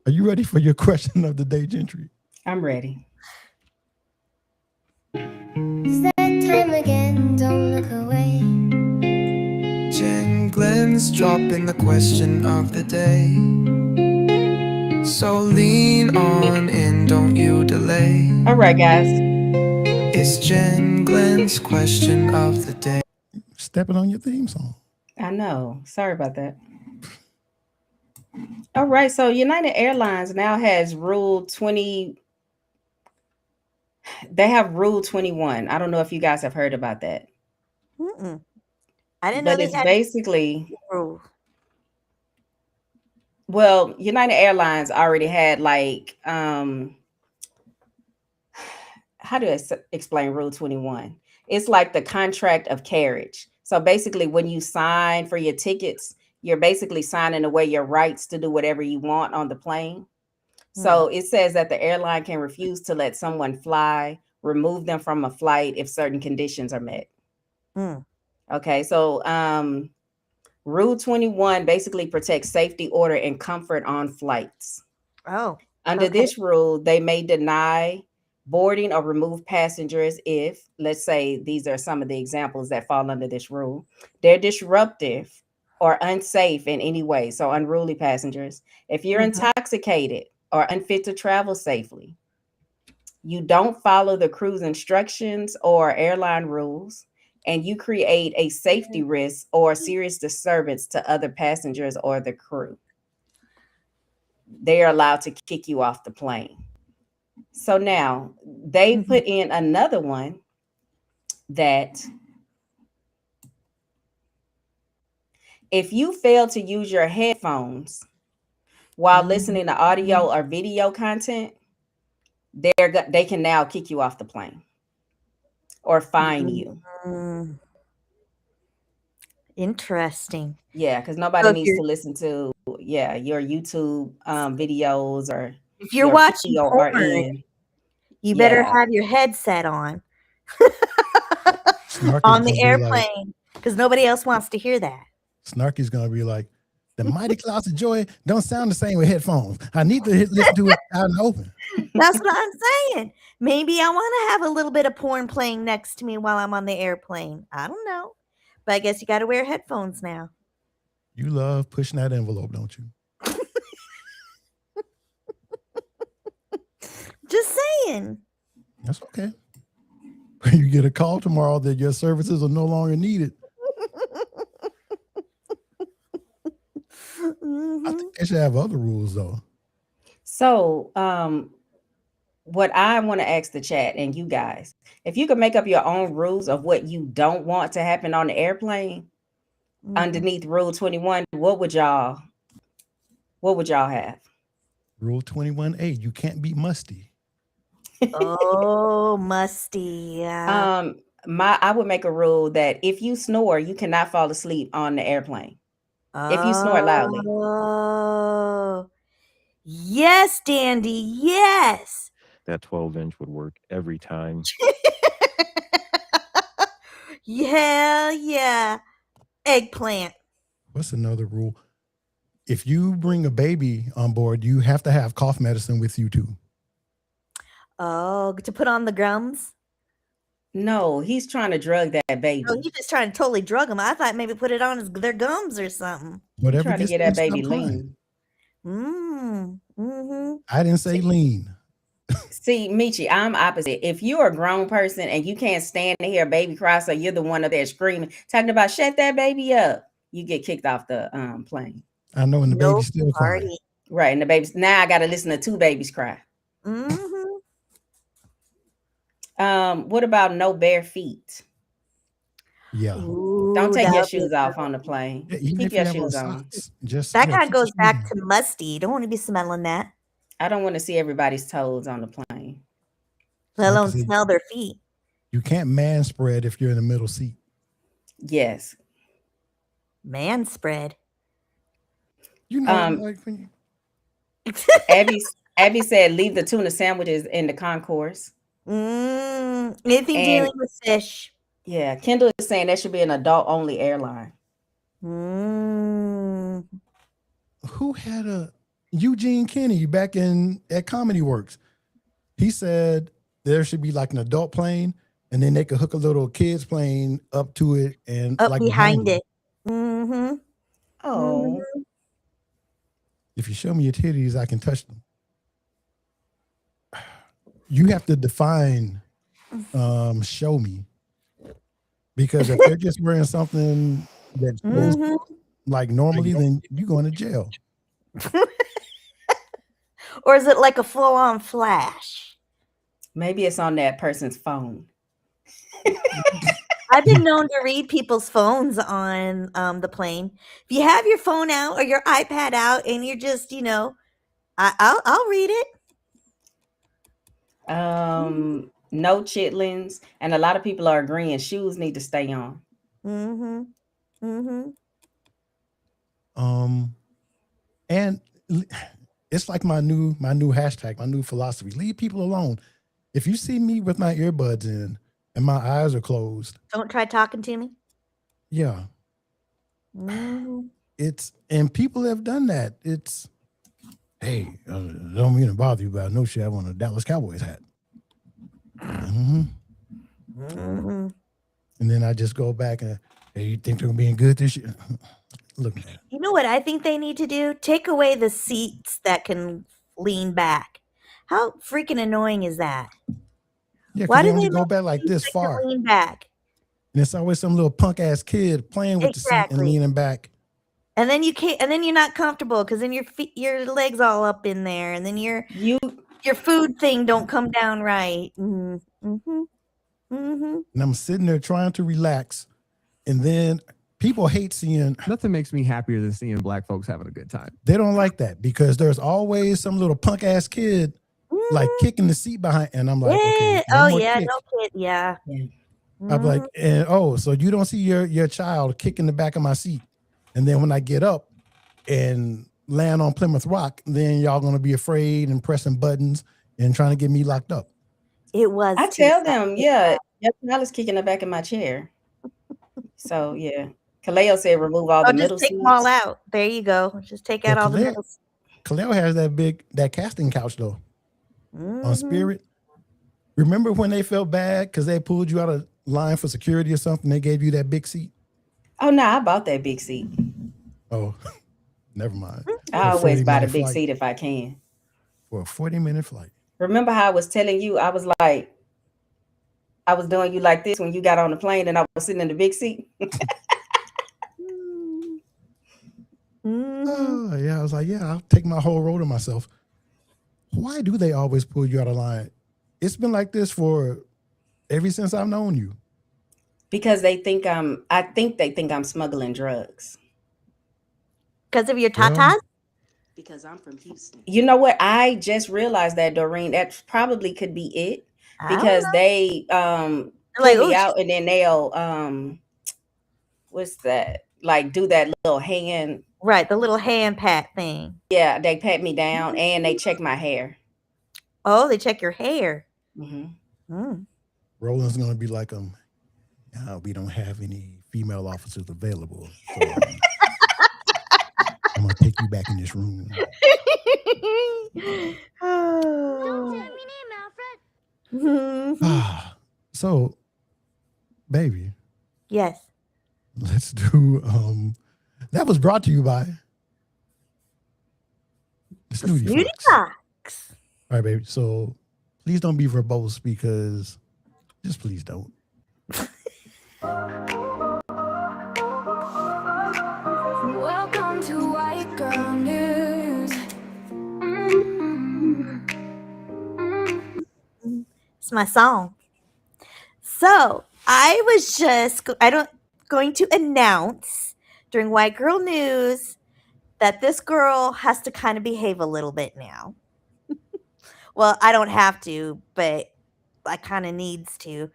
Are you ready for your question of the day, Gentry? I'm ready. It's that time again, don't look away. Jen Glenn Questions dropping the question of the day. So lean on in, don't you delay. All right, guys. It's Jen Glenn's question of the day. Stepping on your theme song. I know. Sorry about that. All right. So United Airlines now has Rule 20. They have Rule 21. I don't know if you guys have heard about that. I didn't know But they it's had basically, rules. well, United Airlines already had like, how do I explain Rule 21? It's like the contract of carriage. So basically, when you sign for your tickets, you're basically signing away your rights to do whatever you want on the plane. So it says that the airline can refuse to let someone fly, remove them from a flight if certain conditions are met. Okay, so Rule 21 basically protects safety, order, and comfort on flights. Oh. Under this rule, they may deny boarding or remove passengers if, let's say, these are some of the examples that fall under this rule. They're disruptive or unsafe in any way. So unruly passengers. If you're intoxicated or unfit to travel safely, you don't follow the crew's instructions or airline rules, and you create a safety risk or serious disturbance to other passengers or the crew, they are allowed to kick you off the plane. So now they put in another one that if you fail to use your headphones while listening to audio or video content, they can now kick you off the plane or fine you. Interesting. Yeah, because nobody needs to listen to your YouTube videos, or if you're watching porn, you better have your headset on on the airplane, because nobody else wants to hear that. Snarky's gonna be like, the mighty clouds of joy don't sound the same with headphones. I need to listen to it out in the open. That's what I'm saying. Maybe I want to have a little bit of porn playing next to me while I'm on the airplane. I don't know. But I guess you got to wear headphones now. You love pushing that envelope, don't you? Just saying. That's okay. You get a call tomorrow that your services are no longer needed. I think they should have other rules, though. So, what I want to ask the chat and you guys, if you could make up your own rules of what you don't want to happen on the airplane underneath Rule 21, what would y'all have? Rule 21A, you can't be musty. Oh, musty. Yeah. I would make a rule that if you snore, you cannot fall asleep on the airplane. If you snore loudly. Oh, yes, Dandy. Yes. That 12-inch would work every time. Yeah. Eggplant. What's another rule? If you bring a baby on board, you have to have cough medicine with you too. Oh, to put on the gums? No, he's trying to drug that baby. Oh, he's just trying to totally drug him. I thought maybe put it on their gums or something. Whatever. Trying to get that baby lean. I didn't say lean. See, Michi, I'm opposite. If you're a grown person and you can't stand to hear a baby cry, so you're the one up there screaming, talking about shut that baby up, you get kicked off the plane. I know, and the baby's still crying. Right, and the baby's now I got to listen to two babies cry. What about no bare feet? Yeah. Ooh, don't take your shoes off on the plane. Yeah, keep your shoes on. That kind of goes back to musty. You don't want to be smelling that. I don't want to see everybody's toes on the plane. Let alone smell their feet. You can't man spread if you're in the middle seat. Yes. Man spread. You know, like when you... Abby said leave the tuna sandwiches in the concourse. Anything dealing with fish. Yeah, Kendall is saying that should be an adult-only airline. Who had a Eugene Kenny back at Comedy Works? He said there should be like an adult plane, and then they could hook a little kids plane up to it and up like behind it. Oh. If you show me your titties, I can touch them. You have to define show me. Because if they're just wearing something that shows like normally, then you're going to jail. Or is it like a full-on flash? Maybe it's on that person's phone. I've been known to read people's phones on the plane. If you have your phone out or your iPad out and you're just, I'll read it. No chitlins, and a lot of people are agreeing shoes need to stay on. And it's like my new hashtag, my new philosophy. Leave people alone. If you see me with my earbuds in and my eyes are closed, don't try talking to me. Yeah. And people have done that. It's, hey, don't mean to bother you, but I know she have on a Dallas Cowboys hat. And then I just go back and, hey, you think they're being good this year? Look, man. You know what I think they need to do? Take away the seats that can lean back. How freaking annoying is that? Yeah, why do they go back like this far? Lean back. And it's always some little punk ass kid playing with the seat and leaning back. And then you can't, and then you're not comfortable because then your legs all up in there, and then your food thing don't come down right. And I'm sitting there trying to relax, and then people hate seeing. Nothing makes me happier than seeing black folks having a good time. They don't like that because there's always some little punk ass kid like kicking the seat behind, and I'm like, okay, no kid, yeah. I'm like, and so you don't see your child kicking the back of my seat, and then when I get up and land on Plymouth Rock, then y'all gonna be afraid and pressing buttons and trying to get me locked up. It was. I tell them, your child is kicking the back of my chair. So yeah, Kaleo said remove all the middle just take seats. them all out. There you go. Just take out all the middle. Kaleo has that casting couch though on Spirit. Remember when they felt bad because they pulled you out of line for security or something? They gave you that big seat. Oh no, I bought that big seat. Oh, never mind. I always buy the big seat if I can. For a 40-minute flight. Remember how I was telling you, I was doing you like this when you got on the plane and I was sitting in the big seat. Oh, yeah. I was like, yeah, I'll take my whole row to myself. Why do they always pull you out of line? It's been like this ever since I've known you. Because they think I'm smuggling drugs. Because of your tatas? Because I'm from Houston. You know what? I just realized that, Doreen. That probably could be it. Because they pull me out and then they'll what's that? Like do that little hand. Right, the little hand pat thing. Yeah, they pat me down and they check my hair. Oh, they check your hair. Roland's gonna be like, we don't have any female officers available. So, I'm gonna take you back in this room. Don't tell me name, Alfred. So, baby. Yes. Let's do that was brought to you by the Snooty Fox. All right, baby. So please don't be verbose because just please don't. Welcome to White Girl News. It's my song. So I was going to announce during White Girl News that this girl has to kind of behave a little bit now. Well, I don't have to, but I kind of needs to,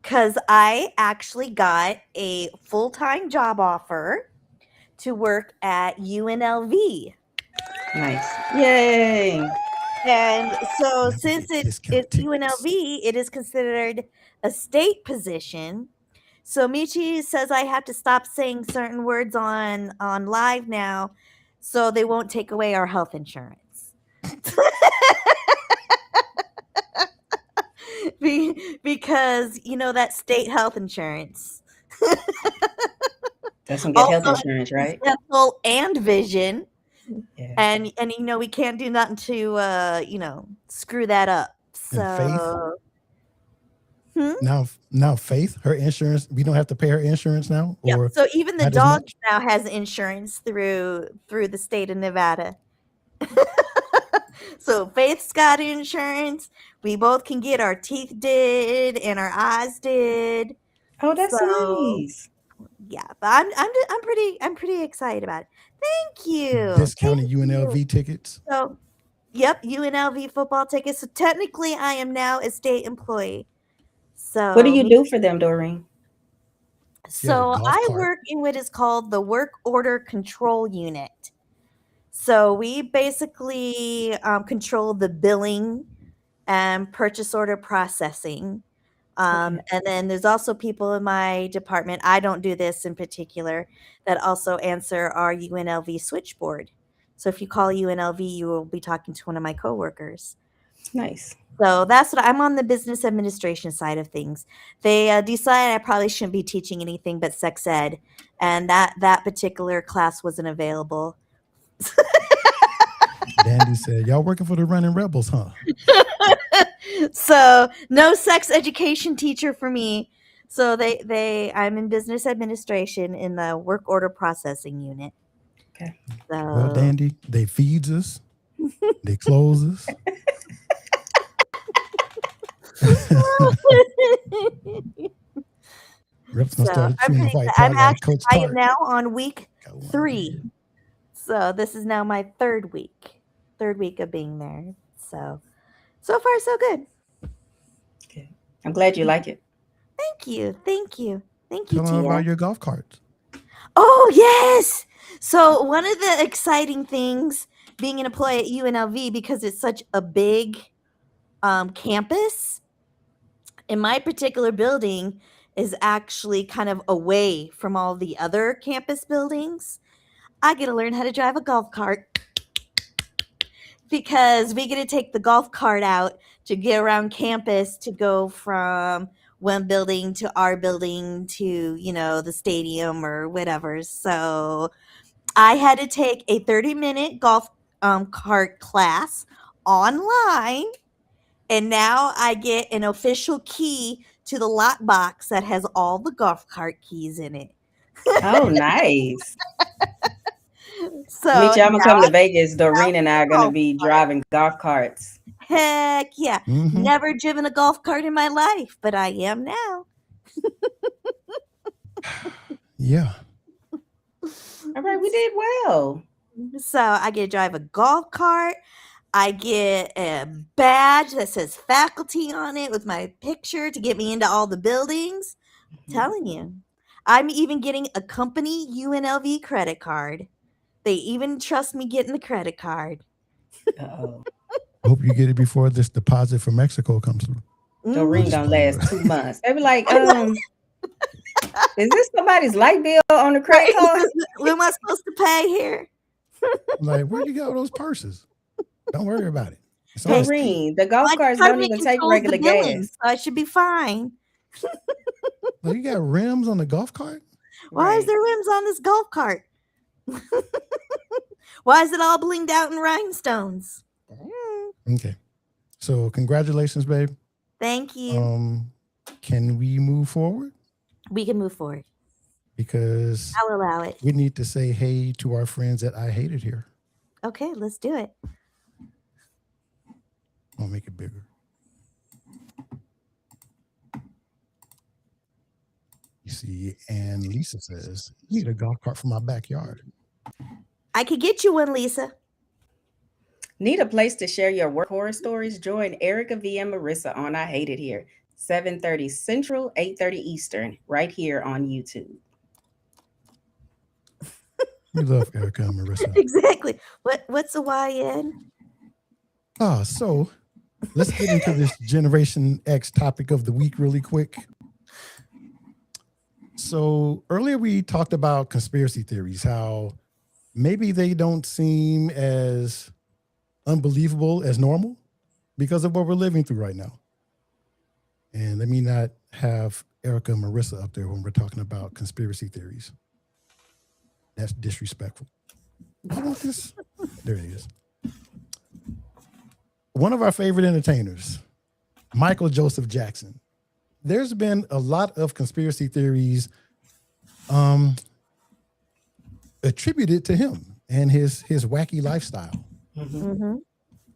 because I actually got a full-time job offer to work at UNLV. Nice. Yay. And so since it's UNLV, it is considered a state position. So Michi says I have to stop saying certain words on live now so they won't take away our health insurance. Because, that state health insurance. That's gonna get health Also, insurance, it's right? dental and vision, Yeah. and we can't do nothing to screw that up. And Faith, So, now Faith, her insurance, we don't have to pay her insurance now, yep. or So even the not as dog much. now has insurance through the state of Nevada. So Faith's got insurance. We both can get our teeth did and our eyes did. Oh, that's So nice. yeah, but I'm pretty excited about it. Thank you. Thank Discounted you. UNLV tickets. So yep, UNLV football tickets. So technically I am now a state employee. So What do you do for them, Doreen? She has a So golf I cart. work in what is called the work order control unit. So we basically control the billing and purchase order processing. Okay. And then there's also people in my department, I don't do this in particular, that also answer our UNLV switchboard. So if you call UNLV, you will be talking to one of my coworkers. Nice. So that's what I'm on the business administration side of things. They decided I probably shouldn't be teaching anything but sex ed, and that particular class wasn't available. Dandy said, "Y'all working for the Running Rebels, huh?" So no sex education teacher for me. So I'm in business administration in the work order processing unit. Okay. Well, So Dandy, they feeds us, they clothes us. Reps gonna So start I'm chewing the pretty white I'm part like actually Coach I am Tart. now on week Got one 3. there. So this is now my third week of being there. So far so good. Okay. I'm glad you like it. Thank you. Thank you, Tell them Tia. about your golf carts. Oh, yes. So one of the exciting things being an employee at UNLV, because it's such a big campus, in my particular building is actually kind of away from all the other campus buildings. I get to learn how to drive a golf cart because we get to take the golf cart out to get around campus to go from one building to our building to, the stadium or whatever. So I had to take a 30-minute golf cart class online, and now I get an official key to the lock box that has all the golf cart keys in it. Oh, nice. So Me too. I'm gonna now come I to Vegas. have Doreen and I are a gonna golf be cart. driving golf carts. Heck yeah. Mhm. Never driven a golf cart in my life, but I am now. Yeah. All right, we did well. So I get to drive a golf cart. I get a badge that says faculty on it with my picture to get me into all the buildings. Telling you. I'm even getting a company UNLV credit card. They even trust me getting the credit card. Uh-oh. Hope you get it before this deposit from Mexico comes through. Doreen just gonna playing last with 2 months. They be like, is this somebody's light bill on the credit card? What am I supposed to pay here? Like, where you got all those purses? Don't worry about it. It's on this key. Doreen, the golf My carts don't department even take controls regular the billing, gas. so I should be fine. Well, you got rims on the golf cart? Why is Right. there rims on this golf cart? Why is it all blinged out in rhinestones? Okay. So congratulations, babe. Thank you. Can we move forward? We can move forward. Because I'll allow it. we need to say hey to our friends that I Hate It here. Okay, let's do it. I'll make it bigger. You see, and Lisa says, need a golf cart for my backyard. I could get you one, Lisa. Need a place to share your work horror stories? Join Erica V and Marissa on I Hate It Here, 7:30 Central, 8:30 Eastern, right here on YouTube. We love Erica and Marissa. Exactly. What's a YN? So let's get into this Generation X topic of the week really quick. So earlier we talked about conspiracy theories, how maybe they don't seem as unbelievable as normal because of what we're living through right now. And let me not have Erica and Marissa up there when we're talking about conspiracy theories. That's disrespectful. You want this? There it is. One of our favorite entertainers, Michael Joseph Jackson. There's been a lot of conspiracy theories attributed to him and his wacky lifestyle.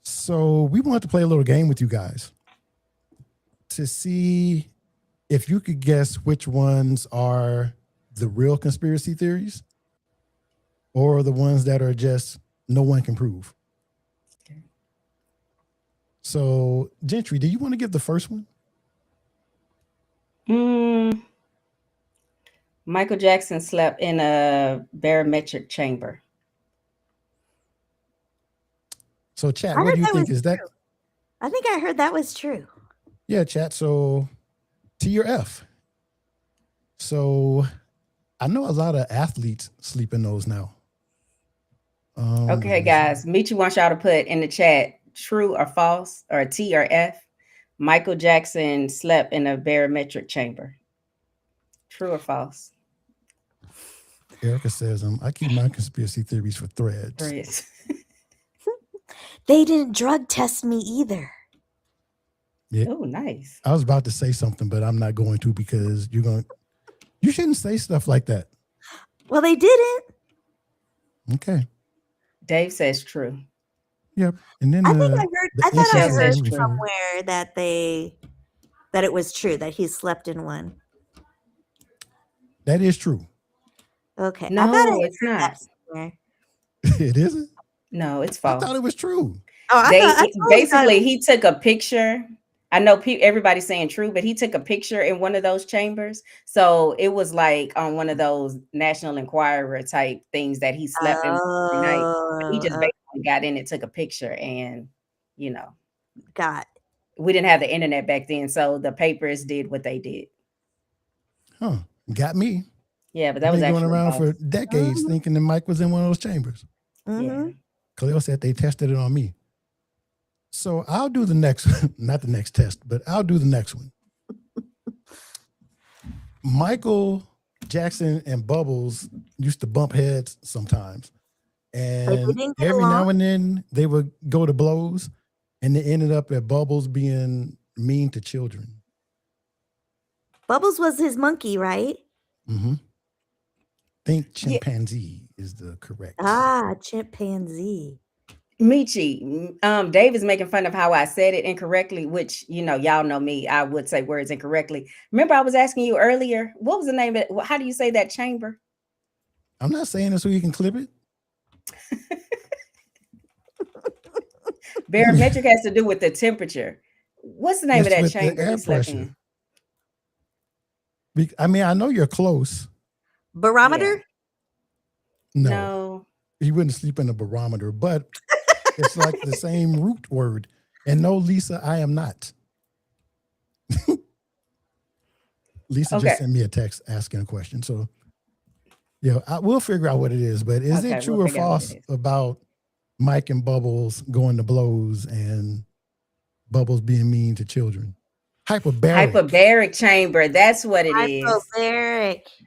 So we wanted to play a little game with you guys to see if you could guess which ones are the real conspiracy theories or the ones that are just no one can prove. Okay. So, Gentry, do you want to give the first one? Michael Jackson slept in a barometric chamber. So, chat, what do you think? Is that? I think I heard that was true. Yeah, chat. So, T or F. So, I know a lot of athletes sleep in those now. Okay, guys. Michi wants y'all to put in the chat true or false, or T or F. Michael Jackson slept in a barometric chamber. True or false? Erica says, I keep my conspiracy theories for threads. Threads. They didn't drug test me either. Yeah. Oh, nice. I was about to say something, but I'm not going to because you shouldn't say stuff like that. Well, they didn't. Okay. Dave says true. Yep. And then I thought I heard true. somewhere that it was true that he slept in one. That is true. Okay. No, I thought it's not. It isn't? No, it's false. I thought it was true. Basically, he took a picture. I know everybody's saying true, but he took a picture in one of those chambers. So it was like on one of those National Enquirer type things that he slept in every night. He just basically got in and took a picture, and we didn't have the internet back then, so the papers did what they did. Huh. Got me. Yeah, but that I've was been actually going around false. for decades thinking that Mike was in one of those chambers. Yeah. Khalil said they tested it on me. So I'll do the next, not the next test, but I'll do the next one. Michael Jackson and Bubbles used to bump heads sometimes. And every now and then they would go to blows, and they ended up at Bubbles being mean to children. Bubbles was his monkey, right? Mm-hmm. Think chimpanzee is the correct. Chimpanzee. Michi, Dave is making fun of how I said it incorrectly, which, y'all know me. I would say words incorrectly. Remember, I was asking you earlier, what was the name of it? How do you say that chamber? I'm not saying it so you can clip it. Barometric has to do with the temperature. What's the name of that chamber? Air pressure. I mean, I know you're close. Barometer? Yeah. No. He wouldn't sleep in a barometer, but it's like the same root word. And no, Lisa, I am not. Lisa just sent me a text asking a question. So, we'll figure out what it is. But is it true or false about Mike and Bubbles going to blows and Bubbles being mean to children? Hyperbaric chamber. That's what it is.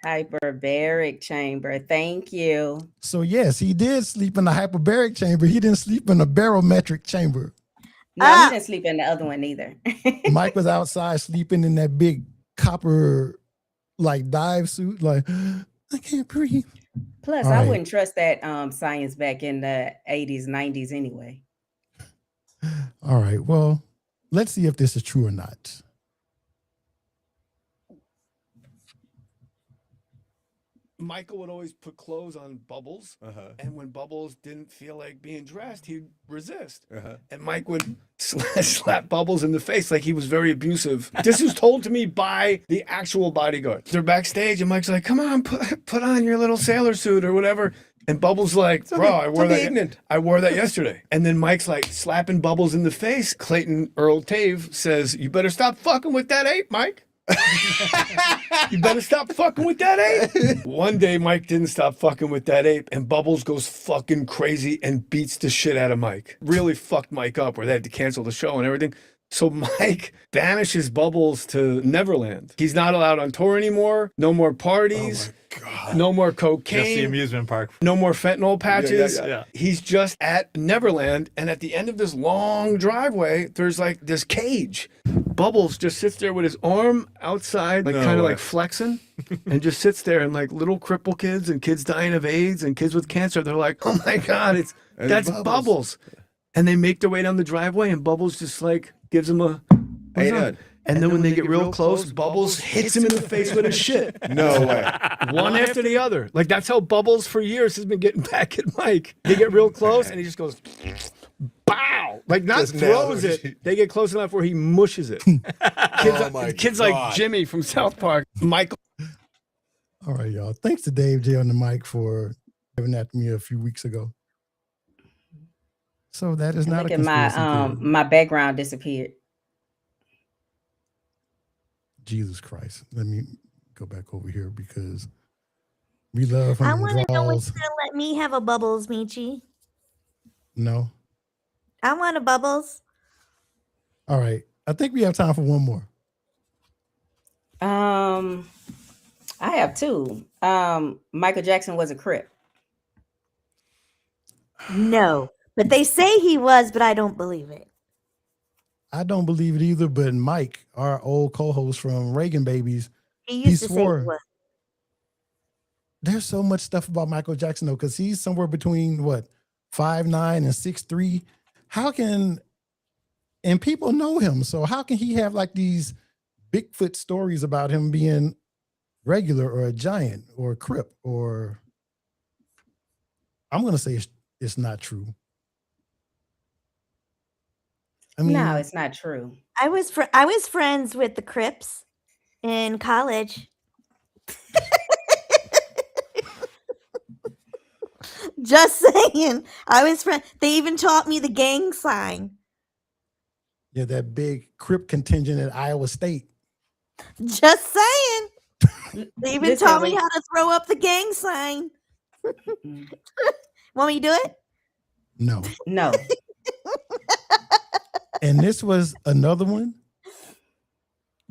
Hyperbaric chamber. Thank you. So yes, he did sleep in the hyperbaric chamber. He didn't sleep in a barometric chamber. No, he didn't sleep in the other one either. Mike was outside sleeping in that big copper dive suit. Like, I can't breathe. Plus, I wouldn't trust that science back in the 80s, 90s anyway. All right. Well, let's see if this is true or not. Michael would always put clothes on Bubbles, and when Bubbles didn't feel like being dressed, he'd resist. And Mike would slap Bubbles in the face like he was very abusive. This was told to me by the actual bodyguard. They're backstage, and Mike's like, "Come on, put on your little sailor suit or whatever." And Bubbles like, "Bro, I wore that yesterday." And then Mike's like slapping Bubbles in the face. Clayton Earl Tave says, "You better stop fucking with that ape, Mike." You better stop fucking with that ape. One day Mike didn't stop fucking with that ape, and Bubbles goes fucking crazy and beats the shit out of Mike. Really fucked Mike up, where they had to cancel the show and everything. So Mike banishes Bubbles to Neverland. He's not allowed on tour anymore. No more parties. Oh my God. No more cocaine. Just the amusement park. No more fentanyl patches. Yeah. He's just at Neverland. And at the end of this long driveway, there's like this cage. Bubbles just sits there with his arm outside, like No kind of way. like flexing, and just sits there. And like little cripple kids and kids dying of AIDS and kids with cancer, they're like, oh my God, that's Bubbles. And they make their way down the driveway, and Bubbles just like gives him a. Hey, what's up? And then when they get real close, Bubbles hits him in the face with his shit. No way. One after the other. Like that's how Bubbles for years has been getting back at Mike. They get real close, and he just goes, bow. Like not Just throws nails it. They get close enough where he mushes it. Kids like Jimmy from South Park. Michael. All right, y'all. Thanks to Dave J on the mic for giving that to me a few weeks ago. So that is not Look a at conspiracy my theory. my background disappeared. Jesus Christ. Let me go back over here because we love I from want to know when draws. you're gonna let me have a Bubbles, Michi. No. I want a Bubbles. All right. I think we have time for one more. I have two. Michael Jackson was a Crip. No, but they say he was, but I don't believe it. I don't believe it either, but Mike, our old co-host from Reagan Babies, He used to say he swore. was. There's so much stuff about Michael Jackson though, because he's somewhere between what 5'9" and 6'3". How can, and people know him, so how can he have like these Bigfoot stories about him being regular or a giant or a Crip? Or I'm gonna say it's not true. I mean, No, it's not true. I was friends with the Crips in college. Just saying. I was friend. They even taught me the gang sign. yeah, that big Crip contingent at Iowa State. Just saying. They even Listen, taught me when- how to throw up the gang sign. Want me to do it? No. No. And this was another one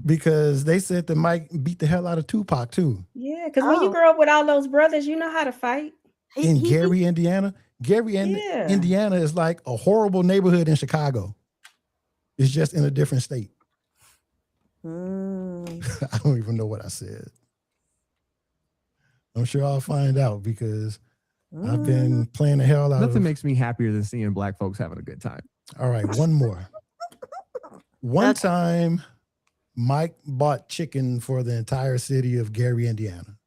because they said that Mike beat the hell out of Tupac too. Yeah, because when you grow up with all those brothers, you know how to fight. In Gary, Indiana. Gary, Yeah. Indiana is like a horrible neighborhood in Chicago. It's just in a different state. I don't even know what I said. I'm sure I'll find out because I've been playing the hell out of. Nothing makes me happier than seeing black folks having a good time. All right, one more. One time, Mike bought chicken for the entire city of Gary, Indiana.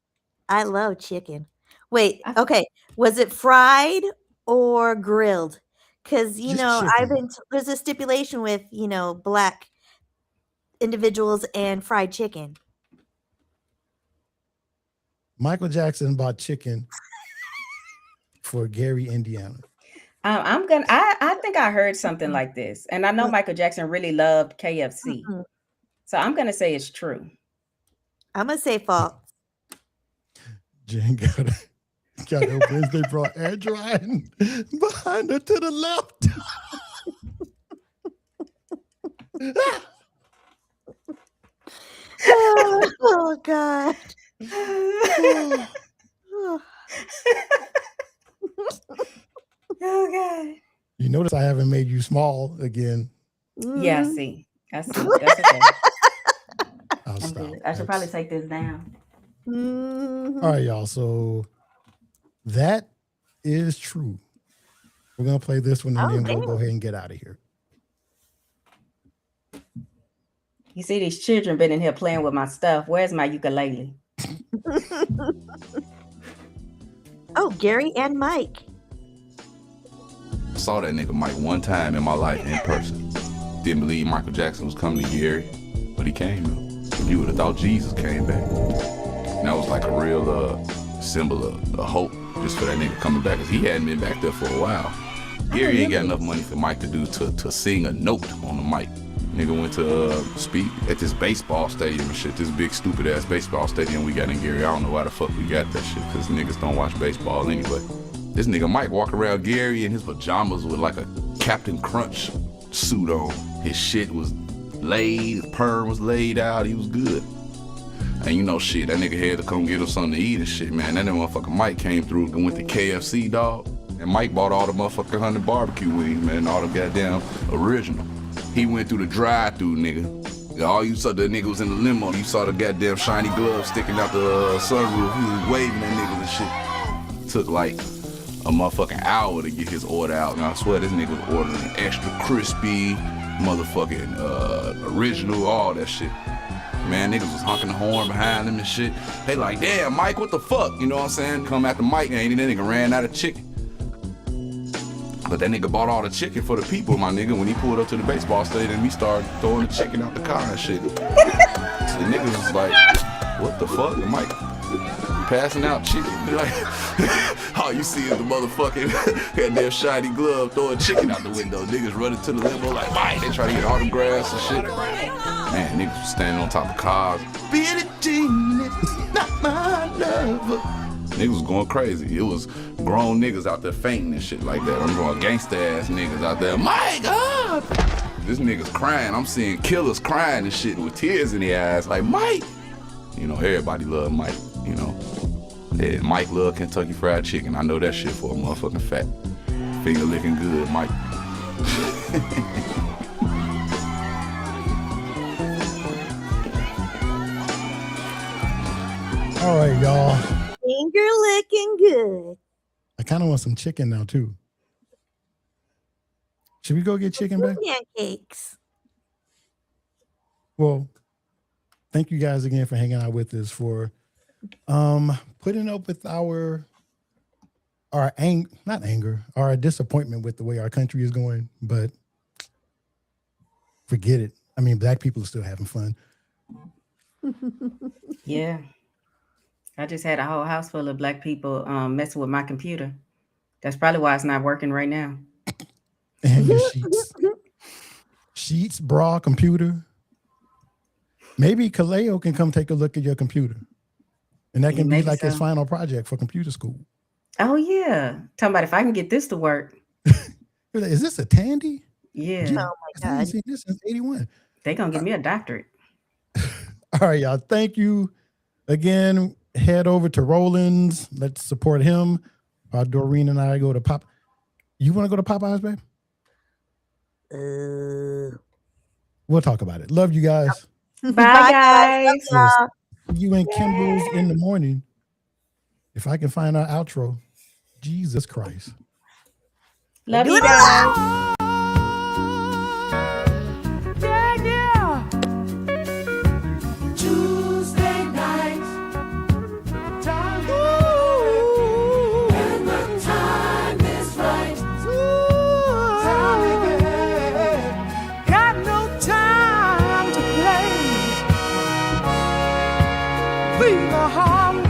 I love chicken. Wait, okay. Was it fried or grilled? Because, you Just know, chicken. there's a stipulation with, you know, black individuals and fried chicken. Michael Jackson bought chicken for Gary, Indiana. I think I heard something like this. And I know Michael Jackson really loved KFC. So I'm gonna say it's true. I'm gonna say false. Jen got it. Wednesday brought air drying behind her to the left. Oh God. Oh God. You notice I haven't made you small again. Yeah, I see. I see. That's okay. I'll I'm stop. good. I should probably take this down. All right, y'all. So that is true. We're gonna play this one and then we'll go ahead and get out of here. You see these children been in here playing with my stuff. Where's my ukulele? Oh, Gary and Mike. I saw that nigga Mike one time in my life in person. Didn't believe Michael Jackson was coming to Gary, but he came though. You would have thought Jesus came back. And that was like a real symbol of hope just for that nigga coming back, because he hadn't been back there for a while. Gary ain't got enough money for Mike to do to sing a note on the mic. Nigga went to speak at this baseball stadium and shit, this big stupid ass baseball stadium we got in Gary. I don't know why the fuck we got that shit, because niggas don't watch baseball anyway. This nigga Mike walk around Gary in his pajamas with like a Captain Crunch suit on. His shit was laid, his perm was laid out, he was good. And you know shit, that nigga had to come get him something to eat and shit, man. That motherfucker Mike came through and went to KFC, dog. And Mike bought all the motherfucking 100 barbecue wings, man, all the goddamn original. He went through the drive-through, nigga. All you saw, the nigga was in the limo. You saw the goddamn shiny gloves sticking out the sunroof. He was waving that nigga and shit. Took like a motherfucking hour to get his order out. And I swear this nigga was ordering extra crispy, motherfucking original, all that shit. Man, niggas was honking the horn behind him and shit. They like, damn, Mike, what the fuck? You know what I'm saying? Come after Mike, and that nigga ran out of chicken. But that nigga bought all the chicken for the people, my nigga. When he pulled up to the baseball stadium, he started throwing the chicken out the car and shit. So the niggas was like, what the fuck? And Mike passing out chicken. Like, all you see is the motherfucking goddamn shiny glove throwing chicken out the window. Niggas running to the limo like, Mike. They try to get autographs and shit. Man, niggas was standing on top of cars. Billie Jean, it's not my lover. Niggas was going crazy. It was grown niggas out there fainting and shit like that. I'm going gangsta ass niggas out there. My God! This nigga's crying. I'm seeing killers crying and shit with tears in their eyes. Like, Mike! You know, everybody love Mike, you know. Yeah, Mike love Kentucky Fried Chicken. I know that shit for a motherfucking fact. Finger licking good, Mike. All right, y'all. Finger licking good. I kind of want some chicken now too. Should we go get chicken, babe? Pancakes. Well, thank you guys again for hanging out with us, for putting up with our disappointment with the way our country is going. But forget it. I mean, black people are still having fun. Yeah. I just had a whole house full of black people messing with my computer. That's probably why it's not working right now. And your sheets, bra, computer. Maybe Kaleo can come take a look at your computer. And that can be like his final project for computer school. Oh, yeah. Talking about if I can get this to work. Is this a Tandy? Yeah. Oh, my God. I haven't seen this since 81. They're going to give me a doctorate. All right, y'all. Thank you again. Head over to Roland's. Let's support him. Doreen and I go to Pop. You want to go to Popeyes, babe? We'll talk about it. Love you guys. Bye, guys. Yes. You and Kimbrel's in the morning. If I can find our outro. Jesus Christ. Love you guys. Leave the harm.